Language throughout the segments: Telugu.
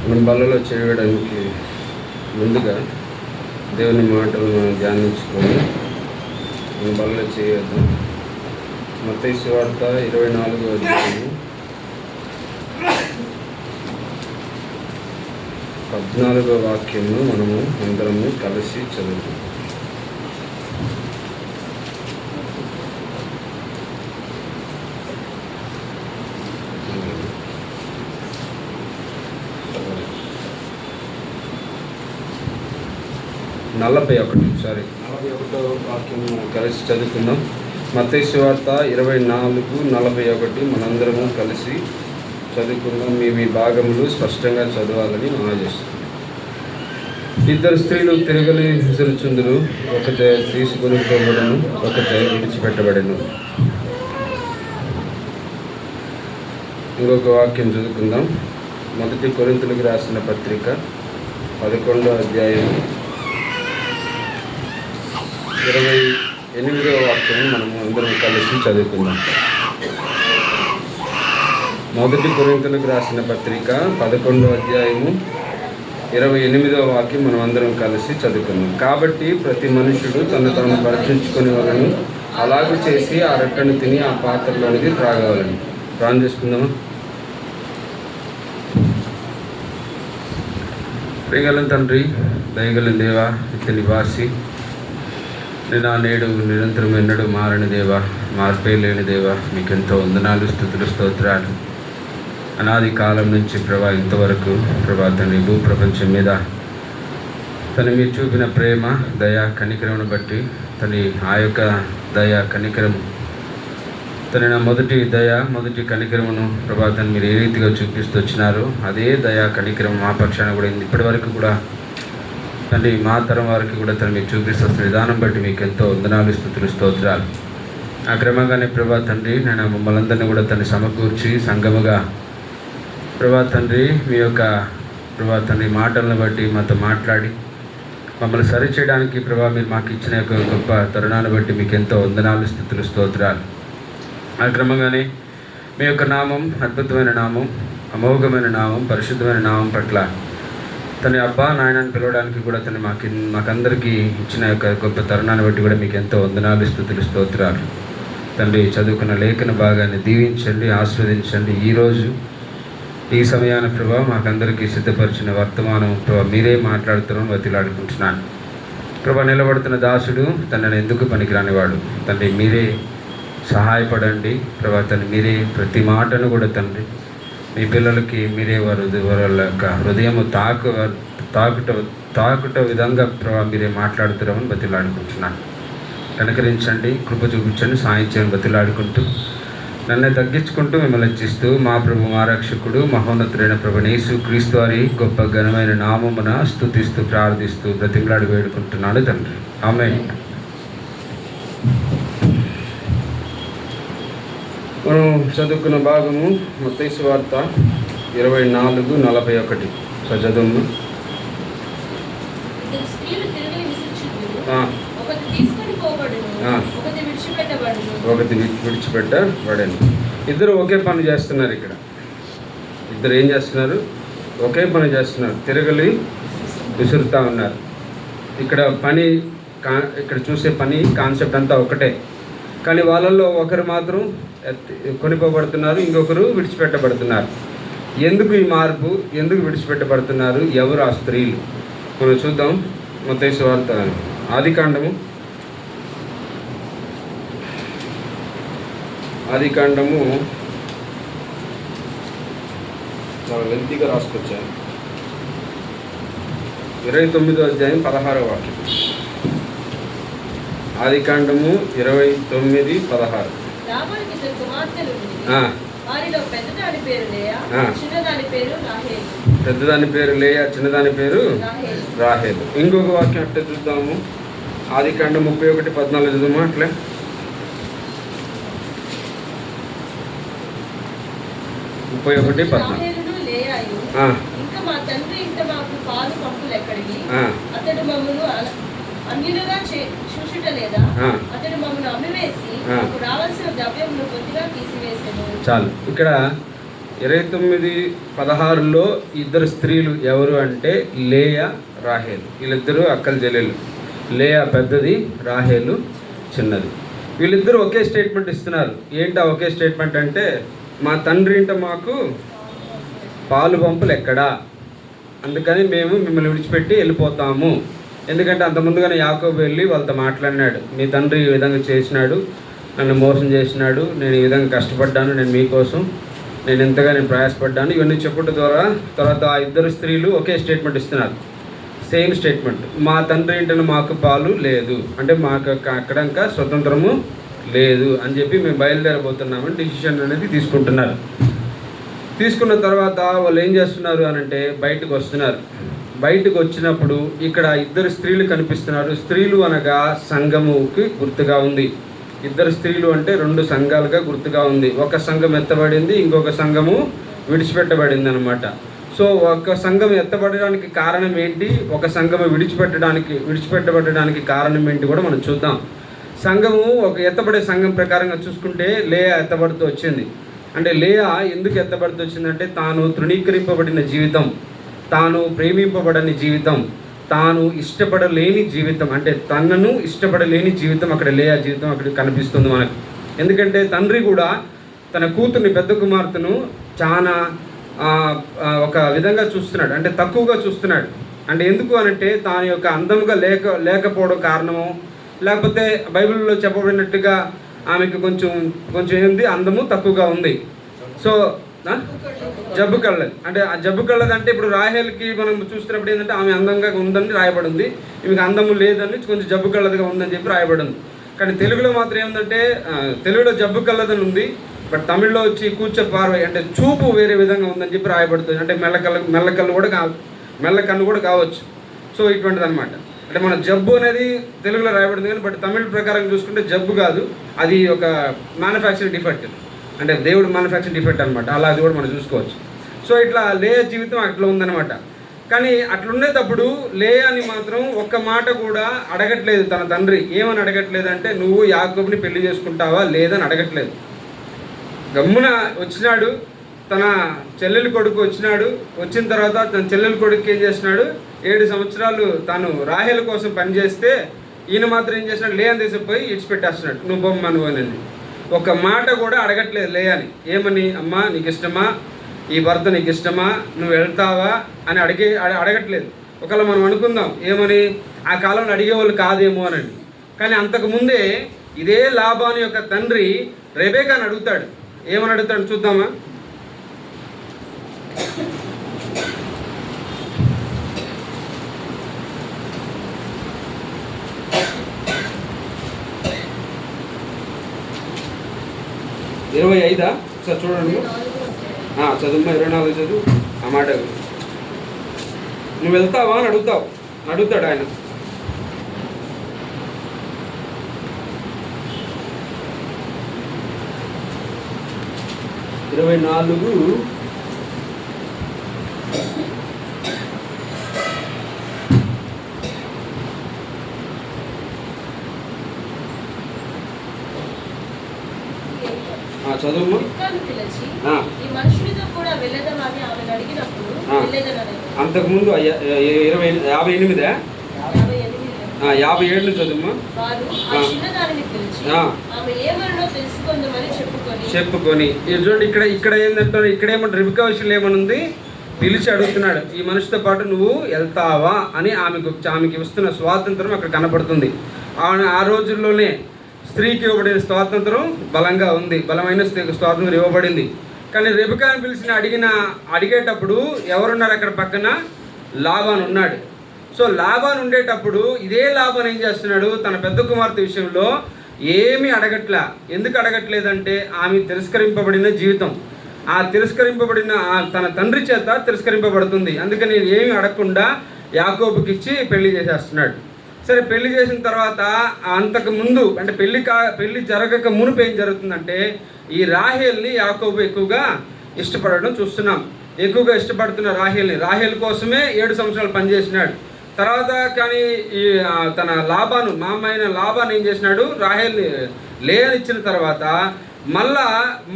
మనం బల్లలో చేయడానికి ముందుగా దేవుని మాటలు మనం ధ్యానించుకొని మనం బల్లలో చేయొద్దాం. మత్తయి సువార్త 24వ అధ్యాయము 14వ వాక్యంను మనము అందరము కలిసి చదువుతాం. నలభై ఒకటో వాక్యం కలిసి చదువుకుందాం. మత్తయి సువార్త 24:41 మనందరము కలిసి చదువుకుందాం. మీ భాగములు స్పష్టంగా చదవాలని ఆశిస్తున్నాం. ఇద్దరు స్త్రీలు తిరగలి విసురుచుందురు, ఒకటే తీసుకొని పోబడను, ఒకటే విడిచిపెట్టబడను. ఇంకొక వాక్యం చదువుకుందాం. 1 కొరింథీయులకు రాసిన పత్రిక 11వ అధ్యాయం 28వ వాక్యాన్ని మనము అందరం కలిసి చదువుకుందాం. 1 కొరింథీయులకు రాసిన పత్రిక 11వ అధ్యాయము 28వ వాక్యం మనం అందరం కలిసి చదువుకుందాం. కాబట్టి ప్రతి మనుషుడు తను పరీక్షించుకునే వాళ్ళను అలాగే చేసి ఆ రొట్టెను తిని ఆ పాత్రలోనిది త్రాగవాలని. ప్రార్థన చేసుకుందామా. ప్రియగల తండ్రి, దయగల దేవా, నిత్య నివాసి, నిన్న నేడు నిరంతరం ఎన్నడూ మారని దేవా, మార్పే లేని దేవా, మీకెంతో వందనాలు, స్తుతులు, స్తోత్రాలు. అనాది కాలం నుంచి ప్రభా ఇంతవరకు ప్రభా తండ్రి భూప్రపంచం మీద మీరు చూపిన ప్రేమ, దయ, కనికరమును బట్టి ఆ యొక్క దయ, కనికరము నా మొదటి కనికరమును ప్రభా మీరు ఏ రీతిగా చూపిస్తూ వచ్చినారో అదే దయ, కనికరం మా పక్షాన కూడా ఇప్పటి వరకు కూడా మా తరం వారికి కూడా మీరు చూపిస్తున్న విధానం బట్టి మీకు ఎంతో వందనాలు, స్తుతులు, స్తోత్రాలు. ఆ క్రమంగానే ప్రభా తండ్రి నేను మమ్మల్ని అందరినీ కూడా సమకూర్చి సంగముగా ప్రభా తండ్రి మీ యొక్క ప్రభా తండ్రి మాటలను బట్టి మాతో మాట్లాడి మమ్మల్ని సరిచేయడానికి ప్రభా మీరు మాకు ఇచ్చిన యొక్క గొప్ప తరుణాన్ని బట్టి మీకు ఎంతో వందనాలు, స్తుతులు, స్తోత్రాలు. ఆ క్రమంగానే మీ యొక్క నామం, అద్భుతమైన నామం, అమోఘమైన నామం, పరిశుద్ధమైన నామం పట్ల అబ్బా నాయనని పిలవడానికి కూడా మాకందరికీ ఇచ్చిన యొక్క గొప్ప తరుణాన్ని బట్టి కూడా మీకు ఎంతో వందనాలు, స్తుతులు, స్తోత్రాలు. తండ్రి చదువుకున్న లేఖన భాగాన్ని దీవించండి, ఆస్వాదించండి. ఈరోజు ఈ సమయాన ప్రభా మాకందరికీ సిద్ధపరిచిన వర్తమానం ప్రభా మీరే మాట్లాడుతున్నాను బతిలాడుకుంటున్నాను. ప్రభా నిలబడుతున్న దాసుడు తనని ఎందుకు పనికిరానివాడు. తండ్రి మీరే సహాయపడండి ప్రభా. మీరే ప్రతి మాటను కూడా తండ్రి మీ పిల్లలకి మీరే వాళ్ళ యొక్క హృదయము తాకుట విధంగా ప్రభావ మీరే మాట్లాడుతున్నామని బతిలాడుకుంటున్నాను. కనుకరించండి, కృప చూపించండి, సాయం చేయని బతిలాడుకుంటూ నన్ను తగ్గించుకుంటూ మిమ్మల్ని హెచ్చిస్తూ మా ప్రభు, మా రక్షకుడు, మహోన్నతుడైన ప్రభు యేసు క్రీస్తు వారి గొప్ప ఘనమైన నామమున స్తుతిస్తూ ప్రార్థిస్తూ బ్రతిమలాడి వేడుకుంటున్నాడు తండ్రి. ఆమేన్. మనం చదువుకున్న భాగము మత్తయి సువార్త 24:41 చదువుము. ఒకటి విడిచిపెట్టబడను. ఇద్దరు ఒకే పని చేస్తున్నారు. ఇద్దరు ఏం చేస్తున్నారు? ఒకే పని చేస్తున్నారు. తిరగలి విసురుతూ ఉన్నారు. ఇక్కడ చూసే పని కాన్సెప్ట్ అంతా ఒకటే. కానీ వాళ్ళల్లో ఒకరు మాత్రం కొనిపోబడుతున్నారు, ఇంకొకరు విడిచిపెట్టబడుతున్నారు. ఎందుకు ఈ మార్పు? ఎందుకు విడిచిపెట్టబడుతున్నారు? ఎవరు ఆ స్త్రీలు? మనం చూద్దాం. మత్తయి సువార్త ఆదికాండము 29వ రాసుకొచ్చాను. 29వ అధ్యాయం 16వ వాక్యం. ఆదికాండము 29:16. పెద్దదాని పేరు లేయా, చిన్నదాని పేరు రాహేలు. ఇంకొక వాక్యం అట్లా చూద్దాము. ఆదికాండం 31:14 చదువుమా. అట్లే 31:14. చాలు. ఇక్కడ 29:16లో ఇద్దరు స్త్రీలు ఎవరు అంటే లేయా, రాహేలు. వీళ్ళిద్దరూ అక్కల చెల్లెలు. లేయా పెద్దది, రాహేలు చిన్నది. వీళ్ళిద్దరూ ఒకే స్టేట్మెంట్ ఇస్తున్నారు. ఏంటా ఒకే స్టేట్మెంట్ అంటే, మా తండ్రి ఇంట మాకు పాలు పంపులు ఎక్కడా, అందుకని మేము మిమ్మల్ని విడిచిపెట్టి వెళ్ళిపోతాము. ఎందుకంటే అంత ముందుగానే యాకోబు వెళ్ళి వాళ్ళతో మాట్లాడినాడు, మీ తండ్రి ఈ విధంగా చేసినాడు, నన్ను మోసం చేసినాడు, నేను ఈ విధంగా కష్టపడ్డాను, నేను మీకోసం నేను నేను ప్రయాసపడ్డాను, ఇవన్నీ చెప్పుట ద్వారా తర్వాత ఆ ఇద్దరు స్త్రీలు ఒకే స్టేట్మెంట్ ఇస్తున్నారు. సేమ్ స్టేట్మెంట్, మా తండ్రి ఇంటను మాకు పాలు లేదు, అంటే మాకు అక్కడ ఇంకా స్వతంత్రము లేదు అని చెప్పి మేము బయలుదేరబోతున్నామని డిసిషన్ అనేది తీసుకుంటున్నారు. తీసుకున్న తర్వాత వాళ్ళు ఏం చేస్తున్నారు అని అంటే బయటకు వస్తున్నారు. బయటకు వచ్చినప్పుడు ఇక్కడ ఇద్దరు స్త్రీలు కనిపిస్తున్నారు. స్త్రీలు అనగా సంఘముకి గుర్తుగా ఉంది. ఇద్దరు స్త్రీలు అంటే 2 సంఘాలుగా గుర్తుగా ఉంది. ఒక సంఘం ఎత్తబడింది, ఇంకొక సంఘము విడిచిపెట్టబడింది అనమాట. సో ఒక సంఘం ఎత్తబడడానికి కారణం ఏంటి, ఒక సంఘము విడిచిపెట్టబడడానికి కారణం ఏంటి కూడా మనం చూద్దాం. సంఘము ఒక ఎత్తబడే సంఘం ప్రకారంగా చూసుకుంటే లేయా ఎత్తబడుతూ వచ్చింది. అంటే లేయా ఎందుకు ఎత్తబడుతూ వచ్చిందంటే తాను తృణీకరింపబడిన జీవితం, తాను ప్రేమింపబడని జీవితం, తాను ఇష్టపడలేని జీవితం, అంటే తనను ఇష్టపడలేని జీవితం అక్కడ లేయా జీవితం అక్కడ కనిపిస్తుంది మనకు. ఎందుకంటే తండ్రి కూడా తన కూతుర్ని, పెద్ద కుమార్తెను చాలా ఒక విధంగా చూస్తున్నాడు, అంటే తక్కువగా చూస్తున్నాడు. అంటే ఎందుకు అనంటే తాను యొక్క అందంగా లేకపోవడం కారణము, లేకపోతే బైబిల్లో చెప్పబడినట్టుగా ఆమెకు కొంచెం ఏంది, అందము తక్కువగా ఉంది. సో జబ్బు కళ్ళది, అంటే ఆ జబ్బు కళ్ళది అంటే ఇప్పుడు రాహేల్కి మనం చూస్తున్నప్పుడు ఏంటంటే ఆమె అందంగా ఉందని రాయబడింది, ఈమెకు అందము లేదని కొంచెం జబ్బు కళ్ళదిగా ఉందని చెప్పి రాయబడింది. కానీ తెలుగులో మాత్రం ఏముందంటే తెలుగులో జబ్బు కళ్ళదని ఉంది, బట్ తమిళ్లో వచ్చి కూర్చో పార్వై అంటే చూపు వేరే విధంగా ఉందని చెప్పి రాయబడుతుంది. అంటే మెల్లకన్ను కూడా కావచ్చు. సో ఇటువంటిది అనమాట. అంటే మన జబ్బు అనేది తెలుగులో రాయబడింది కానీ బట్ తమిళ ప్రకారం చూసుకుంటే జబ్బు కాదు, అది ఒక మ్యానుఫ్యాక్చరింగ్ డిఫెక్ట్, అంటే దేవుడు మ్యానుఫ్యాక్చరింగ్ డిఫెక్ట్ అనమాట. అలా అది కూడా మనం చూసుకోవచ్చు. సో ఇట్లా లేయా జీవితం అట్లా ఉందన్నమాట. కానీ అట్లుండేటప్పుడు లేయాని మాత్రం ఒక్క మాట కూడా అడగట్లేదు. తన తండ్రి ఏమని అడగట్లేదు అంటే, నువ్వు యాకోబుని పెళ్లి చేసుకుంటావా లేదని అడగట్లేదు. గమ్మున వచ్చినాడు, తన చెల్లెలి కొడుకు వచ్చినాడు. వచ్చిన తర్వాత తన చెల్లెలి కొడుకు ఏం చేసినాడు, 7 సంవత్సరాలు తాను రాహేల కోసం పనిచేస్తే ఈయన మాత్రం ఏం చేసినాడు, లేయని తీసుకుపోయి ఇడిచిపెట్టేస్తున్నాడు, నువ్వు బొమ్మ అనుకోనండి. ఒక మాట కూడా అడగట్లేదు లేయని. ఏమని, అమ్మా నీకు ఇష్టమా, ఈ భర్త నీకు ఇష్టమా, నువ్వు వెళ్తావా అని అడగట్లేదు. ఒకవేళ మనం అనుకుందాం ఏమని, ఆ కాలంలో అడిగేవాళ్ళు కాదేమో అనండి. కానీ అంతకుముందే ఇదే లాబాను యొక్క తండ్రి రెబేకాని అడుగుతాడు. ఏమని అడుగుతాడు చూద్దామా. ఇరవై 25 సార్ చూడండి, చదువు 24 చదువు. ఆ మాట నువ్వు వెళ్తావా అని అడుగుతాడు ఆయన. ఇరవై 24 చదువు. అంతకుముందు 58 57 చదువు. చెప్పుకొని చూడండి, ఇక్కడ ఏంటంటే ఇక్కడేమంటే రిబికా విషయంలో ఏమనుంది, పిలిచి అడుగుతున్నాడు, ఈ మనిషితో పాటు నువ్వు వెళ్తావా అని ఆమెకి ఇస్తున్న స్వాతంత్రం అక్కడ కనపడుతుంది. ఆ రోజుల్లోనే స్త్రీకి ఇవ్వబడిన స్వాతంత్రం బలంగా ఉంది, బలమైన స్వాతంత్రం ఇవ్వబడింది. కానీ రెబెకాను పిలిచిన అడిగేటప్పుడు ఎవరున్నారు అక్కడ పక్కన, లాబాను ఉన్నాడు. సో లాబాను ఉండేటప్పుడు ఇదే లాబాను ఏం చేస్తున్నాడు, తన పెద్ద కుమార్తె విషయంలో ఏమీ అడగట్లా. ఎందుకు అడగట్లేదంటే ఆమె తిరస్కరింపబడిన జీవితం, ఆ తిరస్కరింపబడిన తన తండ్రి చేత తిరస్కరింపబడుతుంది. అందుకని ఏమి అడగకుండా యాకోబుకి ఇచ్చి పెళ్లి చేసేస్తున్నాడు. సరే, పెళ్లి చేసిన తర్వాత అంతకు ముందు అంటే పెళ్లి జరగక మునుపు ఏం జరుగుతుందంటే, ఈ రాహేల్ని యాకోబు ఎక్కువగా ఇష్టపడడం చూస్తున్నాం. ఎక్కువగా ఇష్టపడుతున్న రాహేల్ కోసమే 7 సంవత్సరాలు పనిచేసినాడు. తర్వాత కానీ ఈ తన లాబాను, మా అమ్మాయిన లాబాను ఏం చేసినాడు, రాహేల్ని లేయనిచ్చిన తర్వాత మళ్ళా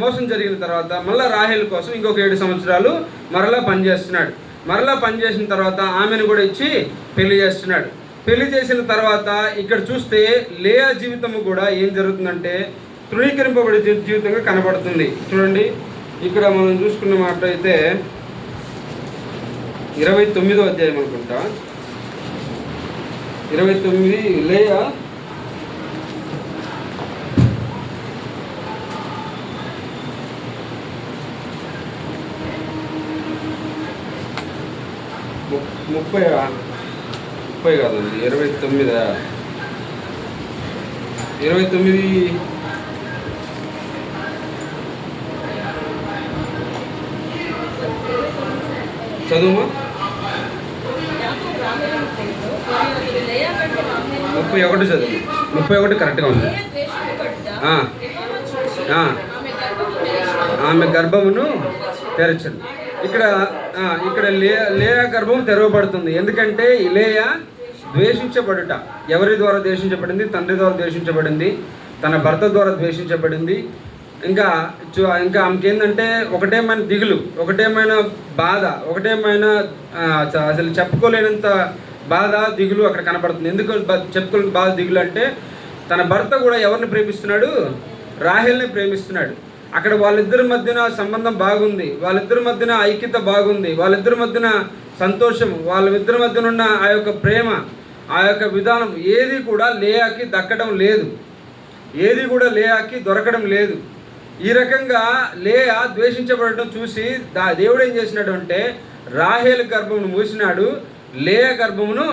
మోసం జరిగిన తర్వాత మళ్ళీ రాహేల్ కోసం ఇంకొక 7 సంవత్సరాలు మరలా పనిచేస్తున్నాడు. మరలా పనిచేసిన తర్వాత ఆమెను కూడా ఇచ్చి పెళ్లి చేస్తున్నాడు. పెళ్లి చేసిన తర్వాత ఇక్కడ చూస్తే లేయా జీవితము కూడా ఏం జరుగుతుందంటే తృణీకరింపబడే జీవితంగా కనబడుతుంది. చూడండి, ఇక్కడ మనం చూసుకున్న మాట అయితే 29వ అధ్యాయం అనుకుంటా, 29 లేయా ముప్పై కాదండి 29 చదువు 31 చదువు 31 కరెక్ట్గా ఉంది. ఆమె గర్భమును తెరచను. ఇక్కడ లేయా గర్భం తెరవబడుతుంది. ఎందుకంటే లేయా ద్వేషించబడుట. ఎవరి ద్వారా ద్వేషించబడింది? తండ్రి ద్వారా ద్వేషించబడింది, తన భర్త ద్వారా ద్వేషించబడింది. ఇంకా ఆమెకి ఏంటంటే ఒకటేమైన దిగులు, ఒకటేమైన బాధ, ఒకటేమైన అసలు చెప్పుకోలేనంత బాధ, దిగులు అక్కడ కనపడుతుంది. ఎందుకు చెప్పుకోలేని బాధ, దిగులు అంటే తన భర్త కూడా ఎవరిని ప్రేమిస్తున్నాడు? రాహేల్ని ప్రేమిస్తున్నాడు. అక్కడ వాళ్ళిద్దరి మధ్యన సంబంధం బాగుంది, వాళ్ళిద్దరి మధ్యన ఐక్యత బాగుంది, వాళ్ళిద్దరి మధ్యన సంతోషం, వాళ్ళిద్దరి మధ్యన ఉన్న ఆ యొక్క ప్రేమ, ఆ యొక్క విధానం ఏది కూడా లేయాకి దక్కడం లేదు, ఏది కూడా లేయాకి దొరకడం లేదు. ఈ రకంగా లేయా ద్వేషించబడటం చూసి దేవుడు ఏం చేసినాడు అంటే రాహేల్ గర్భమును మూసినాడు, లేయా గర్భమును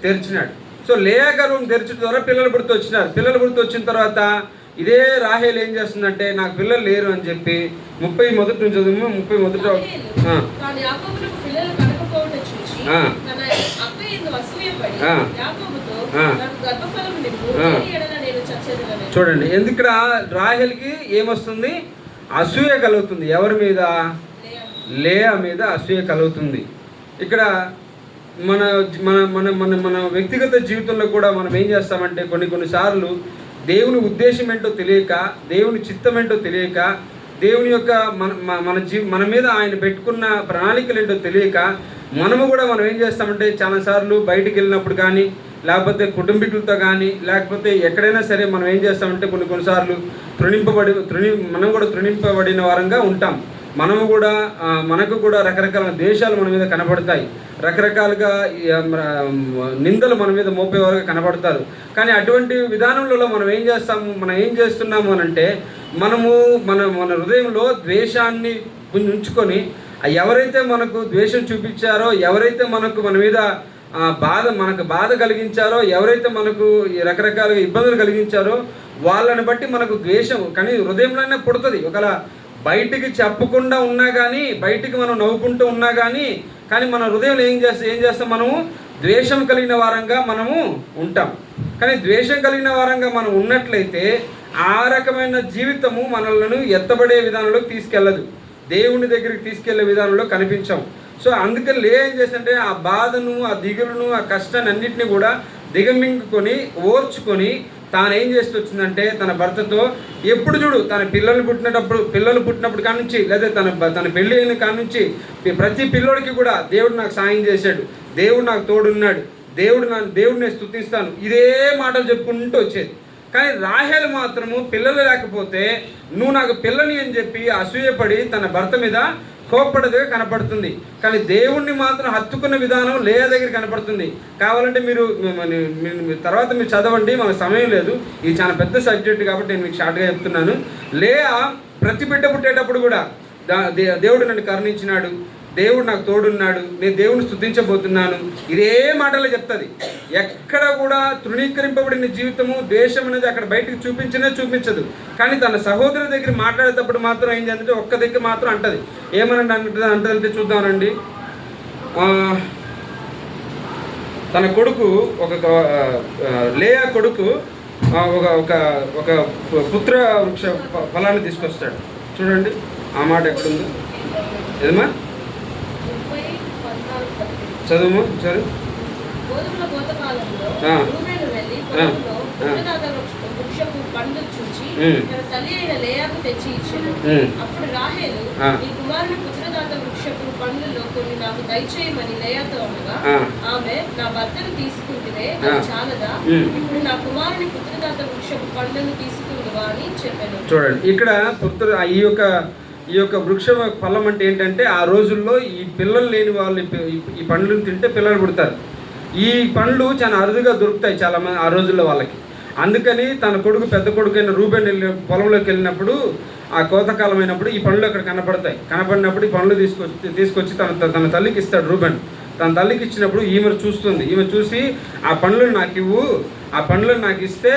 తెరిచినాడు. సో లేయా గర్భం తెరచడం ద్వారా పిల్లలు పుడుతూ వచ్చినారు. పిల్లలు పుడుతూ వచ్చిన తర్వాత ఇదే రాహేల్ ఏం చేస్తుందంటే నాకు పిల్లలు లేరు అని చెప్పి 31 నుంచి చదువు. 31 చూడండి, ఎందుకు రాహేల్కి ఏమొస్తుంది? అసూయ కలుగుతుంది. ఎవరి మీద? లేయా మీద అసూయ కలుగుతుంది. ఇక్కడ మన మన మన మన మన వ్యక్తిగత జీవితంలో కూడా మనం ఏం చేస్తామంటే కొన్నిసార్లు దేవుని ఉద్దేశం ఏంటో తెలియక, దేవుని చిత్తం ఏంటో తెలియక, దేవుని యొక్క మన మీద ఆయన పెట్టుకున్న ప్రణాళికలు ఏంటో తెలియక మనం ఏం చేస్తామంటే చాలాసార్లు బయటికి వెళ్ళినప్పుడు కానీ, లేకపోతే కుటుంబీకులతో కానీ, లేకపోతే ఎక్కడైనా సరే మనం ఏం చేస్తామంటే కొన్నిసార్లు మనం కూడా తృణింపబడిన వారంగా ఉంటాం. మనకు కూడా రకరకాల ద్వేషాలు మన మీద కనబడతాయి, రకరకాలుగా నిందలు మన మీద మోపేవారుగా కనబడతారు. కానీ అటువంటి విధానంలో మనం ఏం చేస్తున్నాము అని అంటే మన హృదయంలో ద్వేషాన్ని ఉంచుకొని ఎవరైతే మనకు ద్వేషం చూపించారో, ఎవరైతే మన మీద మనకు బాధ కలిగించారో, ఎవరైతే మనకు రకరకాలుగా ఇబ్బందులు కలిగించారో వాళ్ళని బట్టి మనకు ద్వేషం కానీ హృదయంలోనే పుడుతుంది. ఒకవేళ బయటికి చెప్పకుండా ఉన్నా కానీ, బయటికి మనం నవ్వుకుంటూ ఉన్నా కానీ మన హృదయంలో ఏం చేస్తాం? మనము ద్వేషం కలిగిన వారంగా మనము ఉంటాం. కానీ ద్వేషం కలిగిన వారంగా మనం ఉన్నట్లయితే ఆ రకమైన జీవితము మనల్ని ఎత్తబడే విధానంలో తీసుకెళ్ళదు, దేవుని దగ్గరికి తీసుకెళ్లే విధానంలో కనిపించాం. సో అందుకని ఏం చేస్తుంటే ఆ బాధను, ఆ దిగులును, ఆ కష్టాన్ని అన్నింటినీ కూడా దిగమింగుకొని ఓర్చుకొని తాను ఏం చేస్తూ వచ్చిందంటే తన భర్తతో ఎప్పుడు చూడు తన పిల్లలు పుట్టినప్పుడు కానుంచి, లేదా తన పెళ్ళి అయిన కానుంచి ప్రతి పిల్లోడికి కూడా దేవుడు నాకు సాయం చేశాడు, దేవుడు నాకు తోడున్నాడు, దేవుడిని స్తుతిస్తాను, ఇదే మాటలు చెప్పుకుంటూ వచ్చేది. కానీ రాహేల్ మాత్రము పిల్లలు లేకపోతే నువ్వు నాకు పిల్లని అని చెప్పి అసూయపడి తన భర్త మీద కోప్పడదుగా కనపడుతుంది. కానీ దేవుణ్ణి మాత్రం హత్తుకున్న విధానం లేయా దగ్గర కనపడుతుంది. కావాలంటే మీరు తర్వాత మీరు చదవండి, మనకు సమయం లేదు, ఇది చాలా పెద్ద సబ్జెక్ట్ కాబట్టి నేను మీకు షార్ట్గా చెప్తున్నాను. లేయా ప్రతి బిడ్డ పుట్టేటప్పుడు కూడా దేవుడు నన్ను కరుణించినాడు, దేవుడు నాకు తోడున్నాడు, నేను దేవుని స్తుతించబోతున్నాను, ఇదే మాటలే చెప్తుంది. ఎక్కడ కూడా తృణీకరింపబడిన జీవితము, ద్వేషం అనేది అక్కడ బయటకు చూపించదు. కానీ తన సహోదరు దగ్గర మాట్లాడేటప్పుడు మాత్రం ఏం చేస్తుంటే ఒక్క దగ్గర మాత్రం అంటది. ఏమనంటే అంటదంటే చూద్దామనండి. తన కొడుకు లేయా కొడుకు ఒక పుత్ర వృక్ష ఫలాన్ని తీసుకొస్తాడు. చూడండి ఆ మాట ఎక్కడుందో ఏదమ్మా చదువు. వెళ్ళి పొలంలో పుత్రదాత వృక్షపు పండ్లు చూచి తన తల్లి అయిన లేయాకు తెచ్చి ఇచ్చెను. అప్పుడు రాహేలు, నీ కుమారుని పుత్రదాత వృక్షపు పండ్లలో కొన్ని నాకు దయచేయమని లేయాతో అనగా, ఆమె, నా భర్తను తీసుకుంటే చాలదా, ఇప్పుడు నా కుమారుని పుత్రదాత వృక్షపు పండ్లను తీసుకుందువా అని చెప్పాను. చూడండి, ఇక్కడ ఈ యొక్క వృక్ష ఫలం అంటే ఏంటంటే, ఆ రోజుల్లో ఈ పిల్లలు లేని వాళ్ళు ఈ పండ్లను తింటే పిల్లలు పుడతారు. ఈ పండ్లు చాలా అరుదుగా దొరుకుతాయి చాలా మంది ఆ రోజుల్లో వాళ్ళకి. అందుకని తన కొడుకు, పెద్ద కొడుకు అయిన రూబెన్ పొలంలోకి వెళ్ళినప్పుడు, ఆ కోతకాలం అయినప్పుడు ఈ పండ్లు అక్కడ కనపడినప్పుడు ఈ పండ్లు తీసుకొచ్చి తన తల్లికి ఇస్తాడు రూబెన్. తన తల్లికి ఇచ్చినప్పుడు ఈమె చూస్తుంది. ఈమె చూసి, ఆ పండ్లను నాకు ఇవ్వు, ఆ పండ్లను నాకు ఇస్తే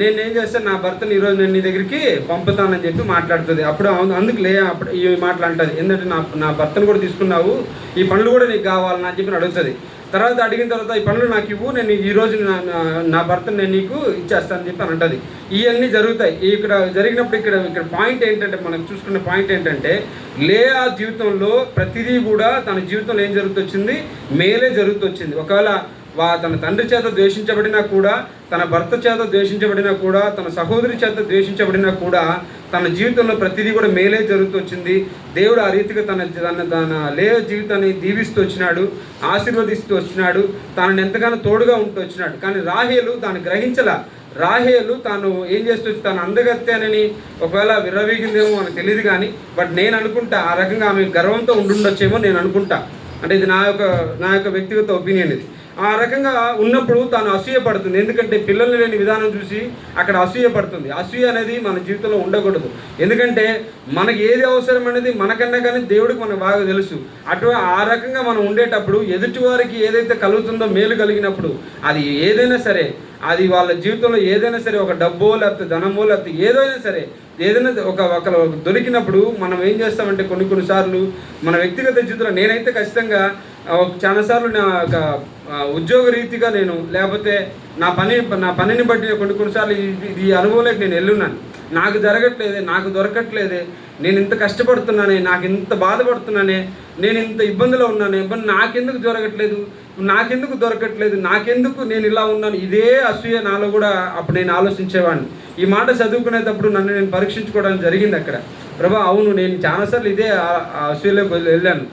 నేనేం చేస్తాను, నా భర్తను ఈరోజు నేను నీ దగ్గరికి పంపుతానని చెప్పి మాట్లాడుతుంది. అప్పుడు అందుకు అప్పుడు ఈ మాటలు అంటుంది, ఎందుకంటే నా భర్తను కూడా తీసుకున్నావు, ఈ పండ్లు కూడా నీకు కావాలని అని చెప్పి అడుగుతుంది. తర్వాత అడిగిన తర్వాత, ఈ పండ్లు నాకు ఇవ్వు, నేను ఈరోజు నా భర్తను నేను నీకు ఇచ్చేస్తానని చెప్పి అని అంటుంది. ఇవన్నీ జరుగుతాయి. ఇక్కడ జరిగినప్పుడు ఇక్కడ పాయింట్ ఏంటంటే, మనం చూసుకున్న పాయింట్ ఏంటంటే, లేయా జీవితంలో ప్రతిదీ కూడా తన జీవితంలో ఏం జరుగుతొచ్చింది, మేలే జరుగుతొచ్చింది. ఒకవేళ తన తండ్రి చేత ద్వేషించబడినా కూడా, తన భర్త చేత ద్వేషించబడినా కూడా, తన సహోదరి చేత ద్వేషించబడినా కూడా, తన జీవితంలో ప్రతిదీ కూడా మేలే జరుగుతూ వచ్చింది. దేవుడు ఆ రీతిగా తన లేయ జీవితాన్ని దీవిస్తూ వచ్చినాడు, ఆశీర్వదిస్తూ వచ్చినాడు, తనని ఎంతగానో తోడుగా ఉంటూ వచ్చినాడు. కానీ రాహేలు దాన్ని గ్రహించలా. రాహేలు తాను ఏం చేస్తూ తను అందగత్యానని ఒకవేళ విర్రవీగిందేమో మనకు తెలియదు కానీ, బట్ నేను అనుకుంటా ఆ రకంగా ఆమె గర్వంతో ఉండుండొచ్చేమో నేను అనుకుంటా. అంటే ఇది నా యొక్క వ్యక్తిగత ఒపీనియన్. ఇది ఆ రకంగా ఉన్నప్పుడు తాను అసూయ పడుతుంది. ఎందుకంటే పిల్లలు లేని విధానం చూసి అక్కడ అసూయ పడుతుంది. అసూయ అనేది మన జీవితంలో ఉండకూడదు. ఎందుకంటే మనకి ఏది అవసరం అనేది మనకన్నా కానీ దేవుడికి మనకు బాగా తెలుసు. ఆ రకంగా మనం ఉండేటప్పుడు ఎదుటి వారికి ఏదైతే కలుగుతుందో, మేలు కలిగినప్పుడు, అది ఏదైనా సరే, అది వాళ్ళ జీవితంలో ఏదైనా సరే, ఒక డబ్బో లేకపోతే ధనమో లేకపోతే ఏదైనా సరే, ఏదైనా ఒకరు దొరికినప్పుడు మనం ఏం చేస్తామంటే, కొన్నిసార్లు మన వ్యక్తిగత జీవితంలో నేనైతే ఖచ్చితంగా చాలాసార్లు నా ఒక ఉద్యోగ రీతిగా నేను, లేకపోతే నా పనిని బట్టి కొన్నిసార్లు ఈ అనుభవంలోకి నేను వెళ్ళున్నాను. నాకు జరగట్లేదే, నాకు దొరకట్లేదే, నేను ఇంత కష్టపడుతున్నానే, నాకు ఇంత బాధపడుతున్నానే, నేను ఇంత ఇబ్బందిలో ఉన్నానే, నాకెందుకు జరగట్లేదు, నాకెందుకు దొరకట్లేదు, నాకెందుకు నేను ఇలా ఉన్నాను, ఇదే అసూయ నాలో కూడా అప్పుడు నేను ఆలోచించేవాడిని. ఈ మాట చదువుకునేటప్పుడు నన్ను నేను పరీక్షించుకోవడానికి జరిగింది అక్కడ. ప్రభా, అవును, నేను చాలాసార్లు ఇదే అసూయలోకి వెళ్ళాను,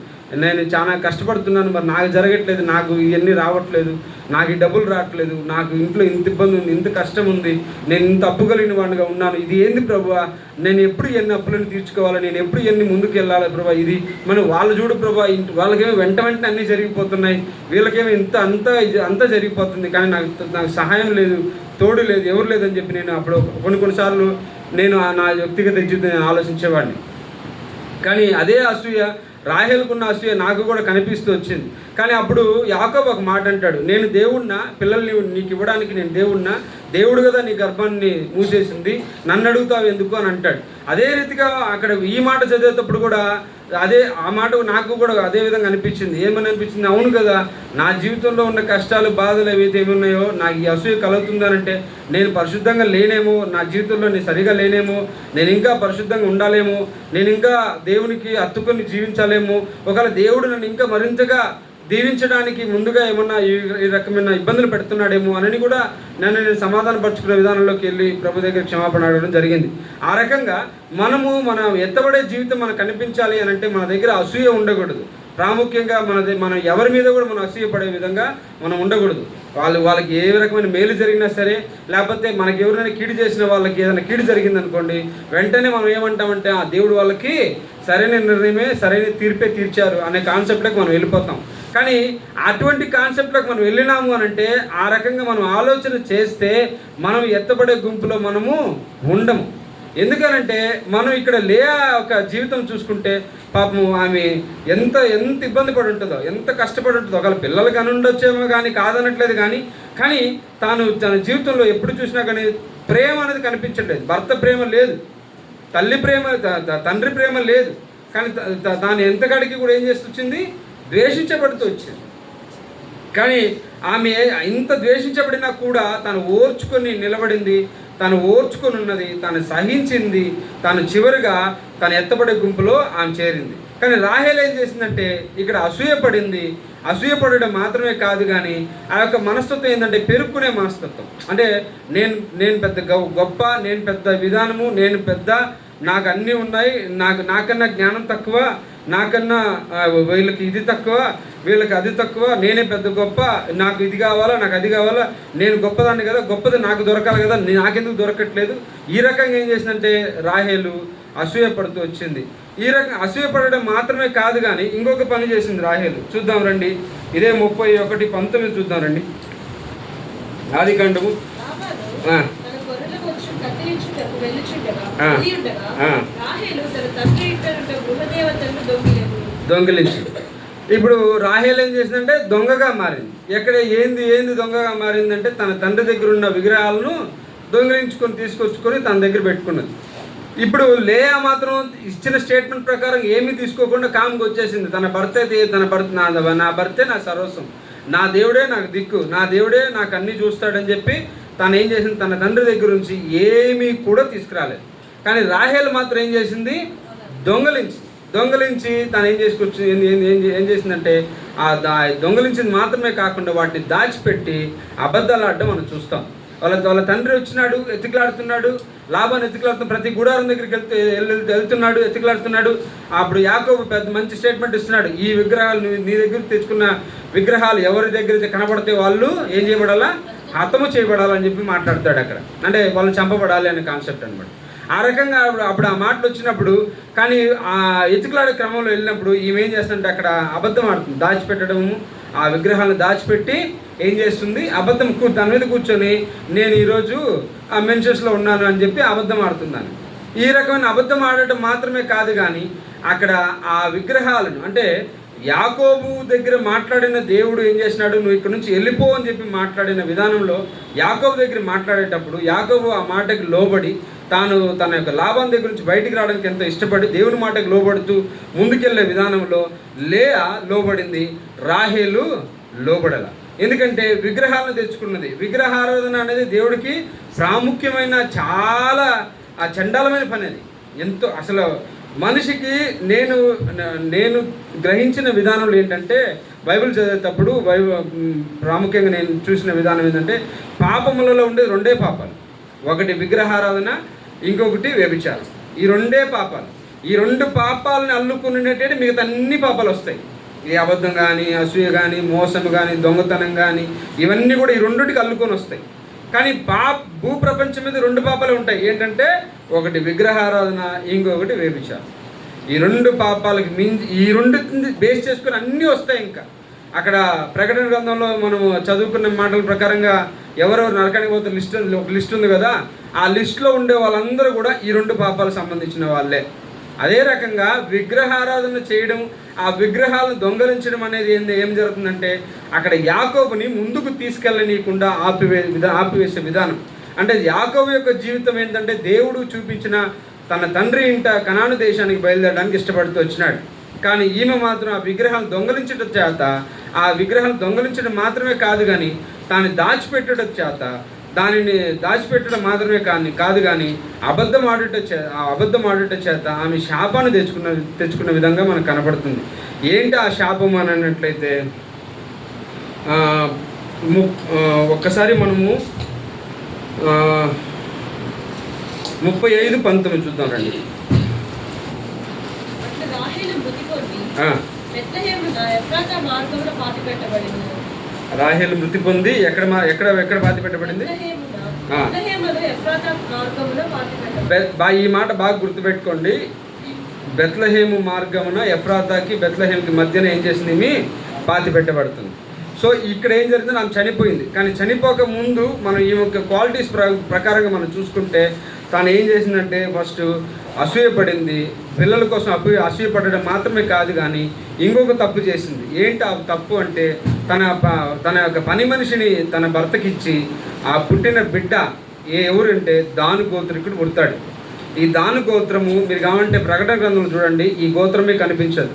నేను చాలా కష్టపడుతున్నాను, మరి నాకు జరగట్లేదు, నాకు ఇవన్నీ రావట్లేదు, నాకు ఈ డబ్బులు రావట్లేదు, నాకు ఇంట్లో ఇంత ఇబ్బంది ఉంది, ఇంత కష్టం ఉంది, నేను ఇంత అప్పు కలిగిన వాడిగా ఉన్నాను, ఇది ఏంది ప్రభా, నేను ఎప్పుడు ఎన్ని అప్పులను తీర్చుకోవాలి, నేను ఎప్పుడు ఎన్ని ముందుకు వెళ్ళాలి ప్రభా, ఇది మనం వాళ్ళు చూడు ప్రభా, వాళ్ళకేమో వెంటనే అన్నీ జరిగిపోతున్నాయి, వీళ్ళకేమో అంతా జరిగిపోతుంది, కానీ నాకు సహాయం లేదు, తోడు లేదు, ఎవరు లేదని చెప్పి నేను అప్పుడు కొన్నిసార్లు నేను నా వ్యక్తిగత జీవితం ఆలోచించేవాడిని. కానీ అదే అసూయ, రాహేలుకున్న అసూయ నాకు కూడా కనిపిస్తూ వచ్చింది. కానీ అప్పుడు యాకోబు ఒక మాట అంటాడు, నేను దేవుడినా, పిల్లల్ని నీకు ఇవ్వడానికి నేను దేవుడినా, దేవుడు కదా నీ గర్భాన్ని మూసేసింది, నన్ను అడుగుతావు ఎందుకు అని అంటాడు. అదే రీతిగా అక్కడ ఈ మాట చదివేటప్పుడు కూడా ఆ మాట నాకు కూడా అదే విధంగా అనిపించింది. ఏమని అనిపించింది, అవును కదా, నా జీవితంలో ఉన్న కష్టాలు, బాధలు ఏవైతే ఏమున్నాయో, నాకు ఈ అసూయ కలుగుతుందనంటే నేను పరిశుద్ధంగా లేనేమో, నా జీవితంలో నేను సరిగా లేనేమో, నేను ఇంకా పరిశుద్ధంగా ఉండాలేమో, నేను ఇంకా దేవునికి హత్తుకొని జీవించాలేమో, ఒకవేళ దేవుడు నన్ను ఇంకా మరింతగా దీవించడానికి ముందుగా ఏమన్నా ఈ రకమైన ఇబ్బందులు పెడుతున్నాడేమో అని కూడా నేను సమాధానపరుచుకునే విధానంలోకి వెళ్ళి ప్రభు దగ్గర క్షమాపణ అడగడం జరిగింది. ఆ రకంగా మన ఎత్తబడే జీవితం మనకు కనిపించాలి అని అంటే మన దగ్గర అసూయ ఉండకూడదు. ప్రాముఖ్యంగా మనం ఎవరి మీద కూడా మనం అసూయపడే విధంగా మనం ఉండకూడదు. వాళ్ళకి ఏ రకమైన మేలు జరిగినా సరే, లేకపోతే మనకి ఎవరైనా కీడు చేసిన వాళ్ళకి ఏదైనా కీడు జరిగిందనుకోండి, వెంటనే మనం ఏమంటామంటే, ఆ దేవుడు వాళ్ళకి సరైన నిర్ణయమే, సరైన తీర్పే తీర్చారు అనే కాన్సెప్ట్లోకి మనం వెళ్ళిపోతాం. కానీ అటువంటి కాన్సెప్ట్లోకి మనం వెళ్ళినాము అని అంటే, ఆ రకంగా మనం ఆలోచన చేస్తే మనం ఎత్తబడే గుంపులో మనము ఉండము. ఎందుకనంటే మనం ఇక్కడ లేయా ఒక జీవితం చూసుకుంటే, పాపము ఆమె ఎంత ఇబ్బంది పడి ఉంటుందో, ఎంత కష్టపడి ఉంటుందో. ఒకవేళ పిల్లలు కానీ ఉండొచ్చేమో కానీ కాదనట్లేదు, కానీ తన జీవితంలో ఎప్పుడు చూసినా కానీ ప్రేమ అనేది కనిపించట్లేదు. భర్త ప్రేమ లేదు, తల్లి ప్రేమ, తండ్రి ప్రేమ లేదు. కానీ దాన్ని ఎంతకాడికి కూడా ఏం చేస్తూ వచ్చింది, ద్వేషించబడుతూ వచ్చింది. కానీ ఆమె ఇంత ద్వేషించబడినా కూడా తను ఓర్చుకొని నిలబడింది, తను ఓర్చుకొని ఉన్నది, తను సహించింది, తను చివరిగా తను ఎత్తబడే గుంపులో ఆమె చేరింది. కానీ రాహేల్ ఏం చేసిందంటే ఇక్కడ అసూయపడింది. అసూయపడడం మాత్రమే కాదు, కానీ ఆ యొక్క మనస్తత్వం ఏంటంటే పెరుక్కునే మనస్తత్వం. అంటే నేను పెద్ద గొప్ప, నేను పెద్ద విధానము, నేను పెద్ద, నాకు అన్నీ ఉన్నాయి, నాకన్నా జ్ఞానం తక్కువ, నాకన్నా వీళ్ళకి ఇది తక్కువ, వీళ్ళకి అది తక్కువ, నేనే పెద్ద గొప్ప, నాకు ఇది కావాలా, నాకు అది కావాలా, నేను గొప్పదాన్ని కదా, గొప్పది నాకు దొరకాలి కదా, నాకెందుకు దొరకట్లేదు. ఈ రకంగా ఏం చేసిందంటే రాహేలు అసూయపడుతూ వచ్చింది. ఈ రకంగా అసూయపడడం మాత్రమే కాదు, కానీ ఇంకొక పని చేసింది రాహేలు. చూద్దాం రండి, ఇదే 31:19 చూద్దాం రండి. ఆదికాండము. దొంగిలించి. ఇప్పుడు రాహేల్ ఏం చేసిందంటే దొంగగా మారింది. ఎక్కడ ఏంది దొంగగా మారిందంటే తన తండ్రి దగ్గర ఉన్న విగ్రహాలను దొంగిలించుకొని తీసుకొచ్చుకొని తన దగ్గర పెట్టుకున్నది. ఇప్పుడు లేయా మాత్రం ఇచ్చిన స్టేట్మెంట్ ప్రకారం ఏమీ తీసుకోకుండా కామ్కి వచ్చేసింది. నా భర్తే నా సర్వస్వం, నా దేవుడే నాకు దిక్కు, నా దేవుడే నాకు అన్నీ చూస్తాడని చెప్పి తను ఏం చేసింది, తన తండ్రి దగ్గర నుంచి ఏమీ కూడా తీసుకురాలేదు. కానీ రాహేల్ మాత్రం ఏం చేసింది, దొంగలించి తను ఏం చేసిందంటే దొంగలించింది మాత్రమే కాకుండా వాటిని దాచిపెట్టి అబద్ధాలు ఆడడం మనం చూస్తాం. వాళ్ళ తండ్రి వచ్చినాడు, ఎత్తికలాడుతున్నాడు, లాభాన్ని ఎత్తికలాడుతున్న ప్రతి గుడారం దగ్గరికి వెళ్తున్నాడు, ఎత్తికలాడుతున్నాడు. అప్పుడు యాకోబు పెద్ద మంచి స్టేట్మెంట్ ఇస్తున్నాడు, ఈ విగ్రహాలు నీ దగ్గర తెచ్చుకున్న విగ్రహాలు ఎవరి దగ్గర కనబడితే వాళ్ళు ఏం చేయబడాలా, హతము చేయబడాలని చెప్పి మాట్లాడతాడు అక్కడ. అంటే వాళ్ళని చంపబడాలి అనే కాన్సెప్ట్ అనమాట. ఆ రకంగా అప్పుడు ఆ మాటలు వచ్చినప్పుడు, కానీ ఆ ఎత్తుకులాడే క్రమంలో వెళ్ళినప్పుడు ఈమె ఏం చేస్తుందంటే అక్కడ అబద్ధం ఆడుతుంది. దాచిపెట్టడము, ఆ విగ్రహాలను దాచిపెట్టి ఏం చేస్తుంది, అబద్ధం దాని మీద కూర్చొని నేను ఈరోజు ఆ మెన్షన్స్లో ఉన్నాను అని చెప్పి అబద్ధం ఆడుతున్నాను. ఈ రకమైన అబద్ధం ఆడటం మాత్రమే కాదు, కానీ అక్కడ ఆ విగ్రహాలను అంటే యాకోబు దగ్గర మాట్లాడిన దేవుడు ఏం చేసినాడు, నువ్వు ఇక్కడ నుంచి వెళ్ళిపో అని చెప్పి మాట్లాడిన విధానంలో యాకోబు దగ్గర మాట్లాడేటప్పుడు యాకోబు ఆ మాటకి లోబడి తాను తన యొక్క లాభం దగ్గర నుంచి బయటికి రావడానికి ఎంతో ఇష్టపడి దేవుని మాటకు లోబడుతూ ముందుకెళ్లే విధానంలో లేయా లోబడింది, రాహేలు లోబడల. ఎందుకంటే విగ్రహాలను తెచ్చుకున్నది. విగ్రహారాధన అనేది దేవుడికి ప్రాముఖ్యమైన చాలా చండాలమైన పని. అది ఎంతో అసలు మనిషికి నేను గ్రహించిన విధానంలో ఏంటంటే బైబిల్ చదివేటప్పుడు ప్రాముఖ్యంగా నేను చూసిన విధానం ఏంటంటే పాపములలో ఉండే రెండే పాపాలు. ఒకటి విగ్రహారాధన, ఇంకొకటి వ్యభిచారం. ఈ రెండే పాపాలు. ఈ రెండు పాపాలను అల్లుకునేటట్టు మిగతా అన్ని పాపాలు వస్తాయి. ఈ అబద్ధం కానీ, అసూయ కానీ, మోసం కానీ, దొంగతనం కానీ, ఇవన్నీ కూడా ఈ రెండుటికి అల్లుకొని వస్తాయి. కానీ భూప్రపంచం మీద రెండు పాపాలు ఉంటాయి. ఏంటంటే ఒకటి విగ్రహారాధన, ఇంకొకటి వ్యభిచారం. ఈ రెండు పాపాలకి మించి ఈ రెండు బేస్ చేసుకుని అన్నీ వస్తాయి. ఇంకా అక్కడ ప్రకటన గ్రంథంలో మనము చదువుకున్న మాటల ప్రకారంగా ఎవరెవరు నరకానికి పోతే ఒక లిస్ట్ ఉంది కదా, ఆ లిస్టులో ఉండే వాళ్ళందరూ కూడా ఈ రెండు పాపాలకు సంబంధించిన వాళ్ళే. అదే రకంగా విగ్రహారాధన చేయడం, ఆ విగ్రహాలను దొంగలించడం అనేది ఏం జరుగుతుందంటే అక్కడ యాకోబుని ముందుకు తీసుకెళ్ళనీయకుండా ఆపివేసే విధానం. అంటే యాకోబు యొక్క జీవితం ఏంటంటే దేవుడు చూపించిన తన తండ్రి ఇంట కనాను దేశానికి బయలుదేరడానికి ఇష్టపడుతూ వచ్చినాడు. కానీ ఈమె మాత్రం ఆ విగ్రహాలు దొంగలించడం చేత, ఆ విగ్రహాలు దొంగలించడం మాత్రమే కాదు కానీ దాన్ని దాచిపెట్టడం చేత, దానిని దాచిపెట్టడం మాత్రమే కాదు కానీ అబద్ధం ఆడుట చేత ఆమె శాపాన్ని తెచ్చుకున్న విధంగా మనకు కనపడుతుంది. ఏంటి ఆ శాపం అని అన్నట్లయితే ఒక్కసారి మనము 35:19 చూద్దాం రండి. రాహేలు మృతి పొంది ఎక్కడ పాతి పెట్టబడింది? ఈ మాట బాగా గుర్తుపెట్టుకోండి. బెత్లెహేము మార్గమున ఎఫ్రాతాకి బెత్లెహేముకి మధ్యన ఏం చేసింది, మీ పాతి పెట్టబడుతుంది. సో ఇక్కడ ఏం జరిగింది, ఆమె చనిపోయింది. కానీ చనిపోక ముందు మనం ఈ యొక్క క్వాలిటీస్ ప్రకారంగా మనం చూసుకుంటే తాను ఏం చేసిందంటే ఫస్ట్ అసూయపడింది. పిల్లల కోసం అసూయపడడం మాత్రమే కాదు కానీ ఇంకొక తప్పు చేసింది. ఏంటి ఆ తప్పు అంటే తన యొక్క పని మనిషిని తన భర్తకిచ్చి ఆ పుట్టిన బిడ్డ ఎవరంటే దాను గోత్రికుడు పుడతాడు. ఈ దాను గోత్రము మీరు కావాలంటే ప్రకటన గ్రంథంలో చూడండి, ఈ గోత్రమే కనిపించదు,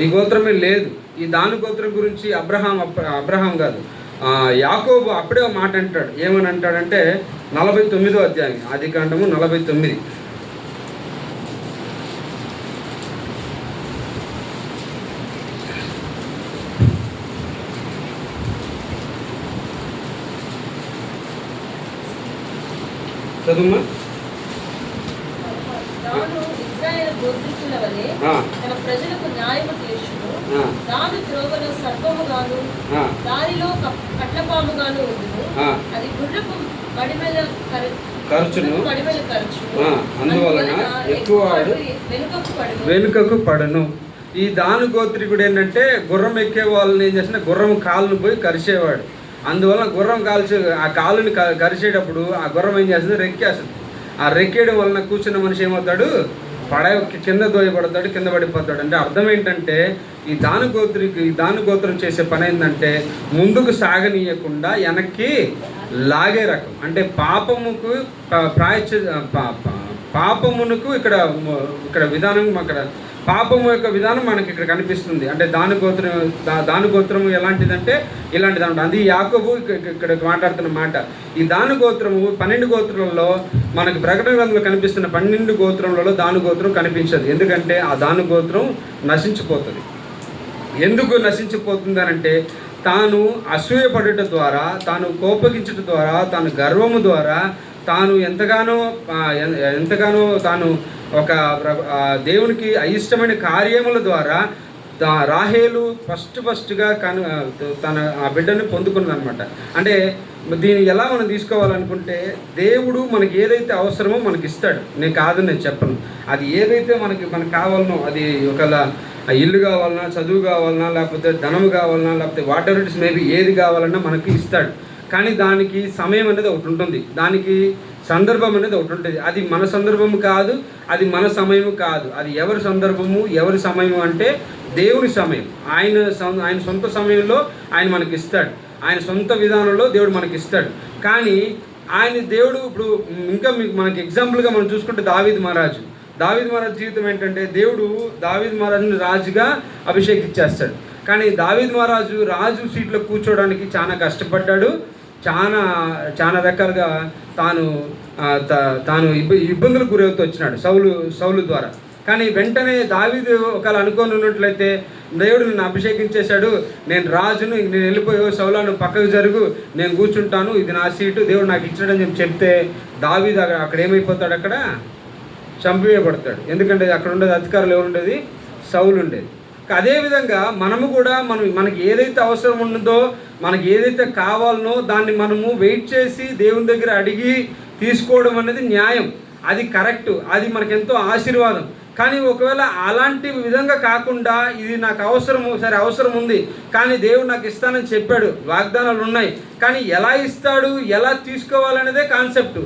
ఈ గోత్రమే లేదు. ఈ దాను గోత్రం గురించి అబ్రహాం కాదు యాకోబు అప్పుడే ఒక మాట అంటాడు. ఏమని అంటాడంటే 49వ అధ్యాయం ఆదికాండము 49. చదువుమా. దాను ఇశ్రాయేలు గోత్రికుల వలె తన ప్రజలకు న్యాయము తీర్చును. దాను త్రోవలో సర్పముగాను దారిలో కట్లపాముగాను ఉండును. అది గుర్రపు బడిమెల ఖర్చును, అందువలన ఎక్కువ వెనుకకు పడను. ఈ దాను గోత్రికుడు ఏంటంటే గుర్రం ఎక్కే వాళ్ళని ఏం చేసిన గుర్రం కాళ్ళను పోయి కరిచేవాడు. అందువలన గుర్రం ఆ కాలుని కరిచేటప్పుడు ఆ గుర్రం ఏం చేస్తుంది, రెక్కేస్తుంది. ఆ రెక్కేయడం వలన కూర్చున్న మనిషి ఏమవుతాడు, కింద దోయబడతాడు, కింద పడిపోతాడు. అంటే అర్థం ఏంటంటే ఈ దాను గోత్రం చేసే పని ఏంటంటే ముందుకు సాగనీయకుండా వెనక్కి లాగే రకం. అంటే పాపముకు పాపమునకు ఇక్కడ విధానం, అక్కడ పాపము యొక్క విధానం మనకి ఇక్కడ కనిపిస్తుంది. అంటే దాను గోత్రము ఎలాంటిదంటే ఇలాంటిదంట. అది యాకోబు ఇక్కడ మాట్లాడుతున్న మాట. ఈ దాను గోత్రము 12 గోత్రాలలో మనకి ప్రకటన గ్రంథంలో కనిపిస్తున్న 12 గోత్రములలో దాను గోత్రం కనిపించదు. ఎందుకంటే ఆ దాను గోత్రం నశించిపోతుంది. ఎందుకు నశించిపోతుంది అంటే తాను అసూయపడటం ద్వారా, తాను కోపగించడం ద్వారా, తాను గర్వము ద్వారా, తాను ఎంతగానో తాను ఒక దేవునికి అయిష్టమైన కార్యముల ద్వారా రాహేలు ఫస్ట్గా తన ఆ బిడ్డని పొందుకున్నదనమాట. అంటే దీన్ని ఎలా మనం తీసుకోవాలనుకుంటే దేవుడు మనకి ఏదైతే అవసరమో మనకి ఇస్తాడు. నేను కాదని నేను చెప్పను. అది ఏదైతే మనకు కావాలనో, అది ఒకవేళ ఇల్లు కావాలన్నా, చదువు కావాలన్నా, లేకపోతే ధనము కావాలన్నా, లేకపోతే వాటర్ ఇట్స్ మేబీ ఏది కావాలన్నా మనకి ఇస్తాడు. కానీ దానికి సమయం అనేది ఒకటి ఉంటుంది, దానికి సందర్భం అనేది ఒకటి ఉంటుంది. అది మన సందర్భము కాదు, అది మన సమయము కాదు. అది ఎవరి సందర్భము, ఎవరి సమయము అంటే దేవుని సమయం. ఆయన సొంత సమయంలో ఆయన మనకి ఇస్తాడు. ఆయన సొంత విధానంలో దేవుడు మనకి ఇస్తాడు. కానీ దేవుడు ఇప్పుడు ఇంకా మనకి ఎగ్జాంపుల్గా మనం చూసుకుంటే దావీదు మహారాజు జీవితం ఏంటంటే దేవుడు దావీదు మహారాజుని రాజుగా అభిషేకించేస్తాడు. కానీ దావీదు మహారాజు రాజు సీట్లో కూర్చోవడానికి చాలా కష్టపడ్డాడు. చాలా రకాలుగా తాను ఇబ్బందులకు గురవుతూ వచ్చినాడు సౌలు ద్వారా. కానీ వెంటనే దావీదు ఒకవేళ అనుకొని ఉన్నట్లయితే దేవుడు నన్ను అభిషేకించేశాడు, నేను రాజును, నేను వెళ్ళిపోయి సౌలాను పక్కకు జరుగు, నేను కూర్చుంటాను, ఇది నా సీటు, దేవుడు నాకు ఇచ్చాడని చెప్తే దావీదు అక్కడ ఏమైపోతాడు, అక్కడ చంపివేయబడతాడు. ఎందుకంటే అక్కడ ఉండేది అధికారులు ఎవరు ఉండేది, సౌలు ఉండేది. అదేవిధంగా మనము కూడా మనకి ఏదైతే అవసరం ఉన్నదో, మనకి ఏదైతే కావాలనో దాన్ని మనము వెయిట్ చేసి దేవుని దగ్గర అడిగి తీసుకోవడం అనేది న్యాయం, అది కరెక్ట్, అది మనకెంతో ఆశీర్వాదం. కానీ ఒకవేళ అలాంటి విధంగా కాకుండా ఇది నాకు అవసరం ఉంది, కానీ దేవుడు నాకు ఇస్తానని చెప్పాడు, వాగ్దానాలు ఉన్నాయి, కానీ ఎలా ఇస్తాడు, ఎలా తీసుకోవాలనేదే కాన్సెప్ట్.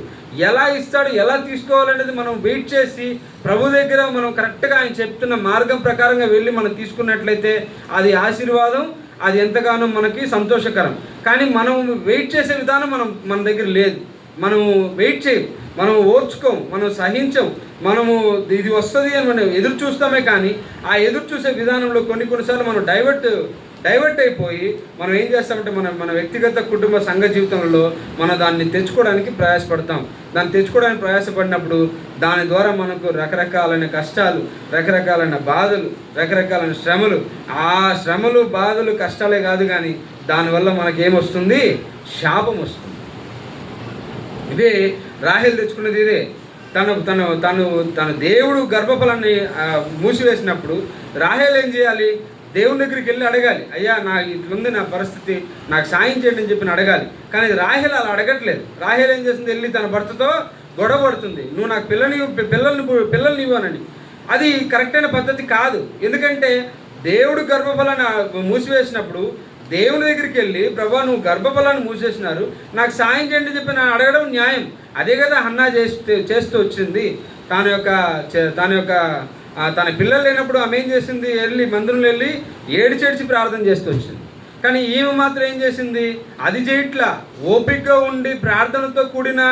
ఎలా ఇస్తాడు, ఎలా తీసుకోవాలనేది మనం వెయిట్ చేసి ప్రభు దగ్గర మనం కరెక్ట్గా ఆయన చెప్తున్న మార్గం ప్రకారంగా వెళ్ళి మనం తీసుకున్నట్లయితే అది ఆశీర్వాదం, అది ఎంతగానో మనకి సంతోషకరం. కానీ మనం వెయిట్ చేసే విధానం మన దగ్గర లేదు. మనము వెయిట్ చేయం, మనం ఓర్చుకోం, మనం సహించం, మనము ఇది వస్తుంది అని మనం ఎదురు చూస్తామే. కానీ ఆ ఎదురు చూసే విధానంలో కొన్నిసార్లు మనం డైవర్ట్ అయిపోయి మనం ఏం చేస్తామంటే మన వ్యక్తిగత కుటుంబ సంఘ జీవితంలో మనం దాన్ని తెచ్చుకోవడానికి ప్రయాసపడతాం. దాన్ని తెచ్చుకోవడానికి ప్రయాసపడినప్పుడు దాని ద్వారా మనకు రకరకాలైన కష్టాలు, రకరకాలైన బాధలు, రకరకాలైన శ్రమలు, ఆ శ్రమలు, బాధలు, కష్టాలే కాదు కానీ దానివల్ల మనకేమొస్తుంది, శాపం వస్తుంది. ఇదే రాహేలు తెచ్చుకున్నది. ఇదే తను దేవుడు గర్భఫలాన్ని మూసివేసినప్పుడు రాహేలు ఏం చేయాలి, దేవుని దగ్గరికి వెళ్ళి అడగాలి, అయ్యా ఇట్లుంది నా పరిస్థితి, నాకు సాయం చేయండి అని చెప్పి అడగాలి. కానీ రాహేలు అలా అడగట్లేదు. రాహేలు ఏం చేస్తుంది, వెళ్ళి తన భర్తతో గొడవ పడుతుంది, నువ్వు నాకు పిల్లల్ని ఇవ్వనని. అది కరెక్ట్ అయిన పద్ధతి కాదు. ఎందుకంటే దేవుడు గర్భఫలాన్ని మూసివేసినప్పుడు దేవుని దగ్గరికి వెళ్ళి, ప్రభా నువ్వు గర్భఫలాన్ని మూసేసినారు, నాకు సాయం చేయండి చెప్పి నేను అడగడం న్యాయం. అదే కదా హన్నా చేస్తూ వచ్చింది. తన పిల్లలు లేనప్పుడు ఆమె ఏం చేసింది, మందిరంలో వెళ్ళి ఏడ్చి ప్రార్థన చేస్తూ వచ్చింది. కానీ ఈమె మాత్రం ఏం చేసింది, అది చేయట్లా. ఓపికగా ఉండి ప్రార్థనతో కూడిన,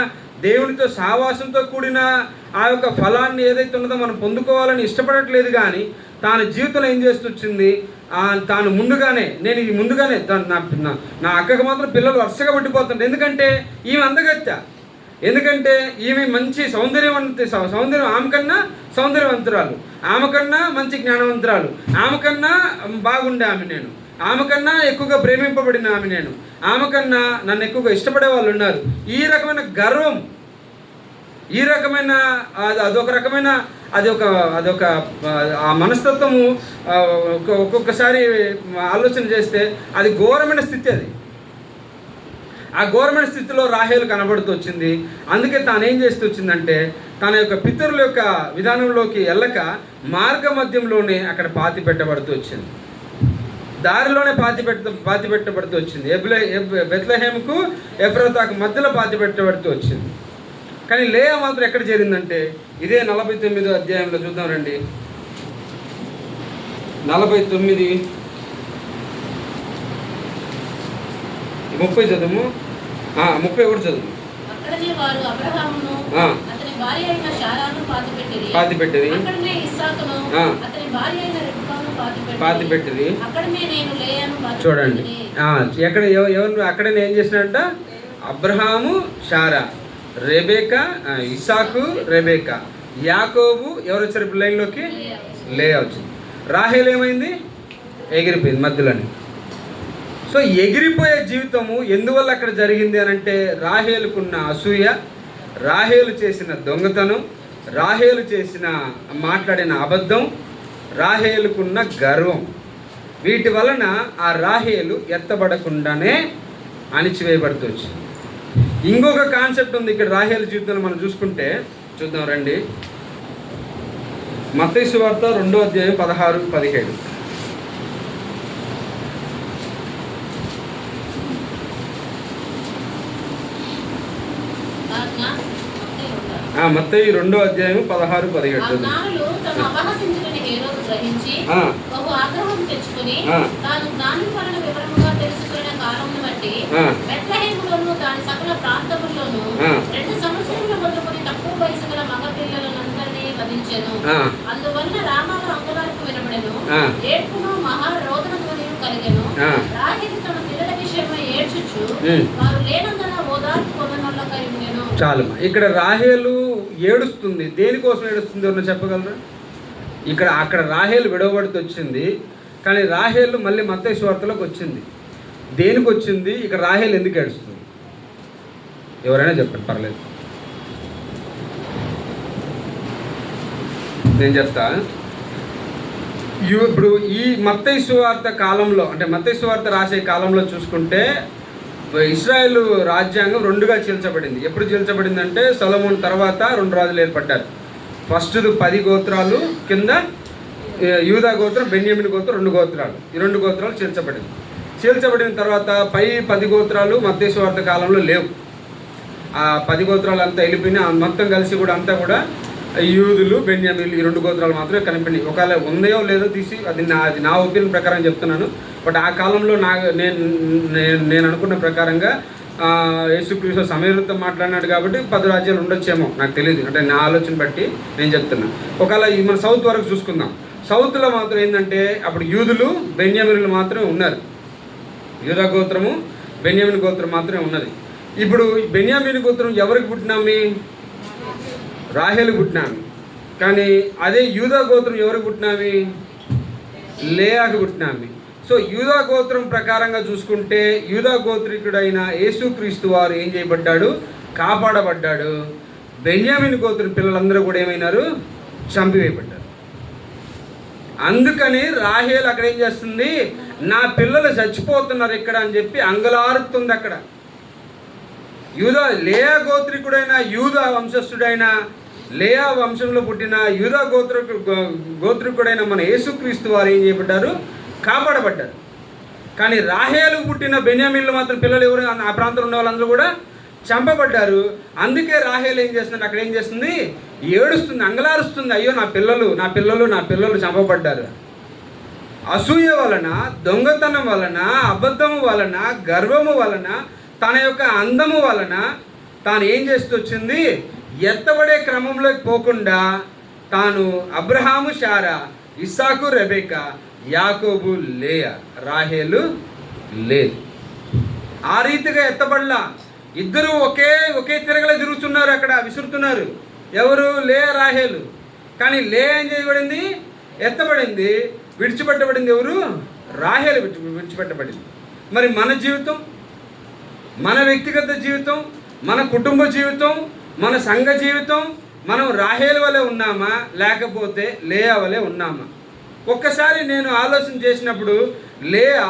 దేవునితో సహవాసంతో కూడిన ఆ యొక్క ఫలాన్ని ఏదైతే ఉన్నదో మనం పొందుకోవాలని ఇష్టపడట్లేదు. కానీ తాను జీవితంలో ఏం చేస్తూ వచ్చింది, తాను ముందుగానే నా అక్కకు మాత్రం పిల్లలు వరుసగా పట్టిపోతుంటే, ఎందుకంటే ఈమె అందగత్య, ఎందుకంటే ఈమె మంచి సౌందర్యం, ఆమెకన్నా సౌందర్యవంతురాలు, ఆమెకన్నా మంచి జ్ఞానవంతురాలు, ఆమెకన్నా బాగుండే ఆమెకన్నా ఎక్కువగా ప్రేమింపబడిన ఆమెకన్నా నన్ను ఎక్కువగా ఇష్టపడే వాళ్ళు ఉన్నారు. ఈ రకమైన గర్వం ఈ రకమైన అదొక రకమైన అదొక ఆ మనస్తత్వము ఒక్కొక్కసారి ఆలోచన చేస్తే అది ఘోరమైన స్థితి. అది ఆ ఘోరమైన స్థితిలో రాహేలు కనబడుతూ వచ్చింది. అందుకే తాను ఏం చేస్తూ వచ్చిందంటే తన యొక్క పితరుల యొక్క విధానంలోకి వెళ్ళక మార్గ మధ్యంలోనే అక్కడ పాతి పెట్టబడుతూ వచ్చింది. దారిలోనే పాతి పెట్టబడుతూ వచ్చింది. బెత్లెహేముకు ఎఫ్రాతాకు మధ్యలో పాతి పెట్టబడుతూ వచ్చింది. కానీ లేయా మాత్రం ఎక్కడ చేరిందంటే ఇదే 49వ అధ్యాయంలో చూద్దాం రండి. 49 30 చదువు, 31 చదువు. పాతి పెట్టింది, పాతి పెట్టింది. చూడండి ఎక్కడ ఎవరు అక్కడనే ఏం చేసినట్ట? అబ్రహాము, శారా, రెబేకా, ఇస్సాకు, రెబేకా, యాకోబు. ఎవరు వచ్చారు లైన్లోకి? లేయా వచ్చింది. రాహేల్ ఏమైంది? ఎగిరిపోయింది మధ్యలోని. సో ఎగిరిపోయే జీవితము ఎందువల్ల అక్కడ జరిగింది అని అంటే రాహేలుకున్న అసూయ, రాహేలు చేసిన దొంగతనం, రాహేలు చేసిన మాట్లాడిన అబద్ధం, రాహేలుకున్న గర్వం, వీటి వలన ఆ రాహేలు ఎత్తబడకుండానే అణిచివేయబడుతూ వచ్చింది. ఇంకొక కాన్సెప్ట్ ఉంది ఇక్కడ రాహేలు జీవితంలో మనం చూసుకుంటే. చూద్దాం రండి. మత్తయి సువార్త 2వ అధ్యాయం 16-17. మత్తయి 2వ అధ్యాయం 16-17. అందువల్ల రామాలు అంగుళాలకు వినబడెను, ఏడ్పును మహారోదన ధ్వనియు కలిగెను. రాహేలు తన పిల్లల విషయమై ఏడ్చుచు వారు లేనందున ఓదార్పు పొందనొల్లకై ఉండెను. చాలు. ఇక్కడ రాహేలు ఏడుస్తుంది. దేనికోసం ఏడుస్తుంది ఎవరన్నా చెప్పగలరా? అక్కడ రాహేలు విడవబడుతూ వచ్చింది. కానీ రాహేలు మళ్ళీ మత్తయి సువార్తలోకి వచ్చింది. దేనికి వచ్చింది? ఇక్కడ రాహేలు ఎందుకు ఏడుస్తుంది? ఎవరైనా చెప్పండి, పర్లేదు. నేను చెప్తా. ఇప్పుడు ఈ మత్తయి సువార్త కాలంలో, అంటే మత్తయి సువార్త రాసే కాలంలో చూసుకుంటే ఇశ్రాయేలు రాజ్యాంగం 2గా చీల్చబడింది. ఎప్పుడు చీల్చబడింది అంటే సొలొమోను తర్వాత 2 రాజులు ఏర్పడ్డారు. ఫస్ట్ 10 గోత్రాలు కింద యూదా గోత్రం, బెన్యామీను గోత్రం, 2 గోత్రాలు. ఈ 2 గోత్రాలు చీల్చబడిన తర్వాత పై 10 గోత్రాలు మత్తయి సువార్త కాలంలో లేవు. ఆ 10 గోత్రాలు అంతా వెళ్ళిపోయినా మొత్తం కలిసి కూడా అంతా కూడా యూదులు, బెన్యామీలు, ఈ 2 గోత్రాలు మాత్రమే కనిపించాయి. ఒకవేళ ఉందో లేదో తీసి అది నా ఒపీనియన్ ప్రకారం చెప్తున్నాను. బట్ ఆ కాలంలో నేను అనుకున్న ప్రకారంగా యేసుక్రీస్తు సమయంతో మాట్లాడినాడు కాబట్టి 10 రాజ్యాలు ఉండొచ్చేమో, నాకు తెలియదు. అంటే నా ఆలోచన బట్టి నేను చెప్తున్నాను. ఒకవేళ మన సౌత్ వరకు చూసుకుందాం. సౌత్లో మాత్రం ఏంటంటే అప్పుడు యూదులు, బెన్యామీలు మాత్రమే ఉన్నారు. యూదా గోత్రము, బెన్యామీను గోత్రం మాత్రమే ఉన్నది. ఇప్పుడు బెన్యామీను గోత్రం ఎవరికి పుట్టినామి? రాహేలు పుట్టినామి. కానీ అదే యూదా గోత్రం ఎవరికి పుట్టినామి? లేయాకు పుట్టినామి. సో యూదా గోత్రం ప్రకారంగా చూసుకుంటే యూదా గోత్రికుడైన యేసుక్రీస్తు వారు ఏం చేయబడ్డాడు? కాపాడబడ్డాడు. బెన్యామీను గోత్రం పిల్లలందరూ కూడా ఏమైనారు? చంపివేయబడ్డారు. అందుకని రాహేలు అక్కడ ఏం చేస్తుంది? నా పిల్లలు చచ్చిపోతున్నారు ఇక్కడ అని చెప్పి అంగలారుతుంది. అక్కడ లేయా గోత్రికుడైన యూదా వంశస్థుడైన లేయా వంశంలో పుట్టిన యూదా గోత్రికుడైన మన యేసుక్రీస్తు వారు ఏం చేయబడ్డారు? కాపాడబడ్డారు. కానీ రాహేలు పుట్టిన బెన్యామీన్లు మాత్రం పిల్లలు ఎవరు ఆ ప్రాంతంలో ఉన్న వాళ్ళందరూ కూడా చంపబడ్డారు. అందుకే రాహేలు ఏం చేస్తుంది? అక్కడ ఏం చేస్తుంది? ఏడుస్తుంది, అంగలారుస్తుంది. అయ్యో నా పిల్లలు చంపబడ్డారు. అసూయ వలన, దొంగతనం వలన, అబద్ధము వలన, గర్వము వలన, తన యొక్క అందము వలన తాను ఏం చేస్తూ వచ్చింది? ఎత్తబడే క్రమంలోకి పోకుండా తాను అబ్రహాము, శారా, ఇస్సాకు, రెబెకా, యాకోబు, లేయా, రాహేలు లేదు. ఆ రీతిగా ఎత్తబడలా. ఇద్దరు ఒకే తిరగలే తిరుగుతున్నారు, అక్కడ విసురుతున్నారు. ఎవరు? లేయా, రాహేలు. కానీ లేయా ఏం చేయబడింది? ఎత్తబడింది. విడిచిపెట్టబడింది ఎవరు? రాహేలు విడిచిపెట్టబడింది. మరి మన జీవితం, మన వ్యక్తిగత జీవితం, మన కుటుంబ జీవితం, మన సంఘ జీవితం మనం రాహేలు వలె ఉన్నామా లేకపోతే లేయా వలె ఉన్నామా? ఒక్కసారి నేను ఆలోచన చేసినప్పుడు లేయా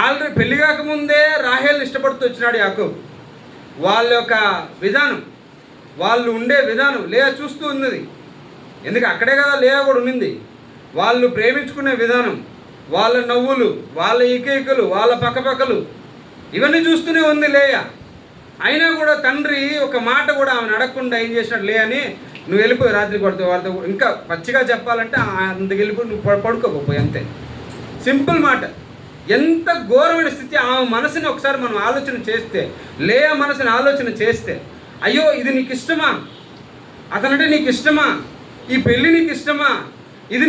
ఆల్రెడీ పెళ్లి కాకముందే రాహేల్ని ఇష్టపడుతూ వచ్చినాడు యాకోబు. వాళ్ళ యొక్క విధానం, వాళ్ళు ఉండే విధానం లేయా చూస్తూ ఉన్నది. ఎందుకు అక్కడే కదా లేయా కూడా ఉన్నింది. వాళ్ళు ప్రేమించుకునే విధానం, వాళ్ళ నవ్వులు, వాళ్ళ ఈకైకలు, వాళ్ళ పక్కపక్కలు ఇవన్నీ చూస్తూనే ఉంది లేయా. అయినా కూడా తండ్రి ఒక మాట కూడా ఆమెను అడగకుండా ఏం చేసినట్టు లేయని, నువ్వు వెళ్ళిపోయి రాత్రి పడుతావు వాడితో, ఇంకా పచ్చిగా చెప్పాలంటే అందుకు వెళ్ళిపోయి నువ్వు పడుకోకపోయి అంతే. సింపుల్ మాట. ఎంత ఘోరమైన స్థితి. ఆమె మనసుని ఒకసారి మనం ఆలోచన చేస్తే, లేయా మనసుని ఆలోచన చేస్తే, అయ్యో ఇది నీకు ఇష్టమా, అతనంటే నీకు ఇష్టమా, ఈ పెళ్ళి నీకు ఇష్టమా, ఇది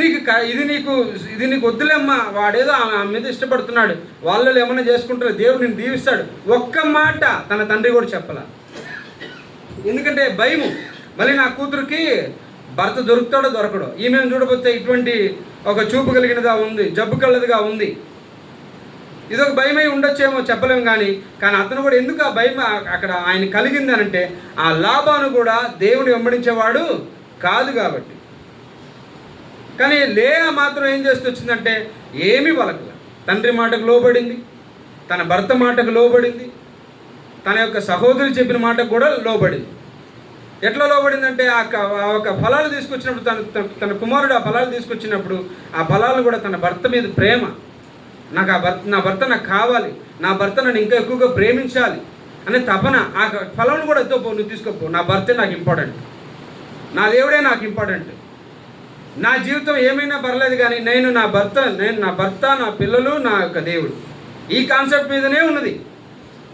నీకు వద్దులేమ్మా, వాడేదో ఆమె మీద ఇష్టపడుతున్నాడు, వాళ్ళు ఏమన్నా చేసుకుంటారో, దేవుడు నేను దీవిస్తాడు, ఒక్క మాట తన తండ్రి కూడా చెప్పాల. ఎందుకంటే భయము, మళ్ళీ నా కూతురికి భర్త దొరుకుతాడో దొరకడో, ఈమెను చూడబోతే ఇటువంటి ఒక చూపు కలిగినదా ఉంది, జబ్బు కలదిగా ఉంది, ఇదొక భయమై ఉండొచ్చేమో చెప్పలేము. కానీ అతను కూడా ఎందుకు ఆ భయం అక్కడ ఆయన కలిగింది అనంటే, ఆ లాబాను కూడా దేవుడు వెంబడించేవాడు కాదు కాబట్టి. కానీ లేయా మాత్రం ఏం చేస్తూ వచ్చిందంటే ఏమీ పలకల. తండ్రి మాటకు లోబడింది, తన భర్త మాటకు లోబడింది, తన యొక్క సహోదరి చెప్పిన మాటకు కూడా లోబడింది. ఎట్లా లోబడిందంటే ఆ ఒక ఫలాలు తీసుకొచ్చినప్పుడు, తన కుమారుడు ఆ ఫలాలు తీసుకొచ్చినప్పుడు ఆ ఫలాలు కూడా తన భర్త మీద ప్రేమ, నా భర్త నాకు కావాలి, నా భర్త నన్ను ఇంకా ఎక్కువగా ప్రేమించాలి అనే తపన, ఆ ఫలం కూడా నువ్వు తీసుకోపో, నా భర్తే నాకు ఇంపార్టెంట్, నా దేవుడే నాకు ఇంపార్టెంట్, నా జీవితం ఏమైనా పర్లేదు కానీ నేను నా భర్త నా పిల్లలు నా యొక్క దేవుడు, ఈ కాన్సెప్ట్ మీదనే ఉన్నది.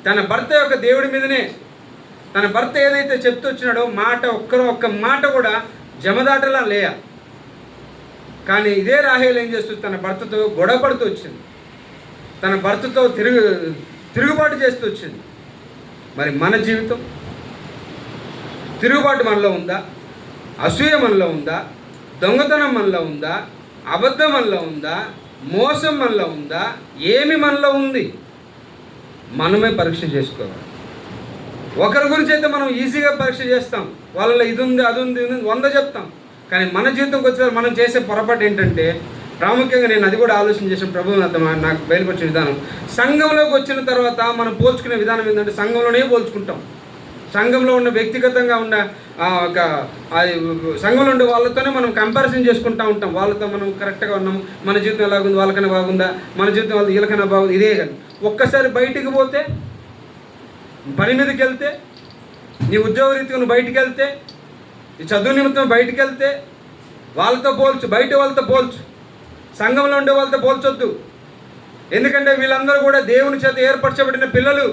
తన భర్త యొక్క దేవుడి మీదనే, తన భర్త ఏదైతే చెప్తూ వచ్చినాడో మాట ఒక్క మాట కూడా జమదాటలా లేయా. కానీ ఇదే రాహేలు ఏం చేస్తుంది, తన భర్తతో గొడవపడుతూ వచ్చింది, తన భర్తతో తిరుగుబాటు చేస్తూ వచ్చింది. మరి మన జీవితం తిరుగుబాటు మనలో ఉందా? అసూయ మనలో ఉందా? దొంగతనం మనలో ఉందా? అబద్ధం మనలో ఉందా? మోసం మనలో ఉందా? ఏమి మనలో ఉంది? మనమే పరీక్ష చేసుకోవాలి. ఒకరి గురించి అయితే మనం ఈజీగా పరీక్ష చేస్తాం, వాళ్ళలో ఇది ఉంది అది ఉంది 100 చెప్తాం. కానీ మన జీవితంకి వచ్చేసరికి మనం చేసే పొరపాటు ఏంటంటే, ప్రాముఖ్యంగా నేను అది కూడా ఆలోచన చేసిన ప్రభువు నాకు బయలుకొచ్చిన విధానం, సంఘంలోకి వచ్చిన తర్వాత మనం పోల్చుకునే విధానం ఏంటంటే సంఘంలోనే పోల్చుకుంటాం. సంఘంలో ఉన్న వ్యక్తిగతంగా ఉన్న ఒక సంఘంలో ఉండే వాళ్ళతోనే మనం కంపారిజన్ చేసుకుంటూ ఉంటాం. వాళ్ళతో మనం కరెక్ట్గా ఉన్నాము, మన జీవితం ఎలాగుంది, వాళ్ళకన్నా బాగుందా, మన జీవితం వాళ్ళ వీళ్ళకన్నా బాగుంది, ఇదే కానీ ఒక్కసారి బయటికి పోతే, పని మీదకి వెళ్తే, నీ ఉద్యోగ రీతిగా నువ్వు బయటికి వెళ్తే, ఈ చదువు నిమిత్తం బయటికి వెళ్తే వాళ్ళతో పోల్చు, బయట వాళ్ళతో పోల్చు, సంఘంలో ఉండే వాళ్ళతో పోల్చొద్దు. ఎందుకంటే వీళ్ళందరూ కూడా దేవుని చేత ఏర్పరచబడిన పిల్లలు,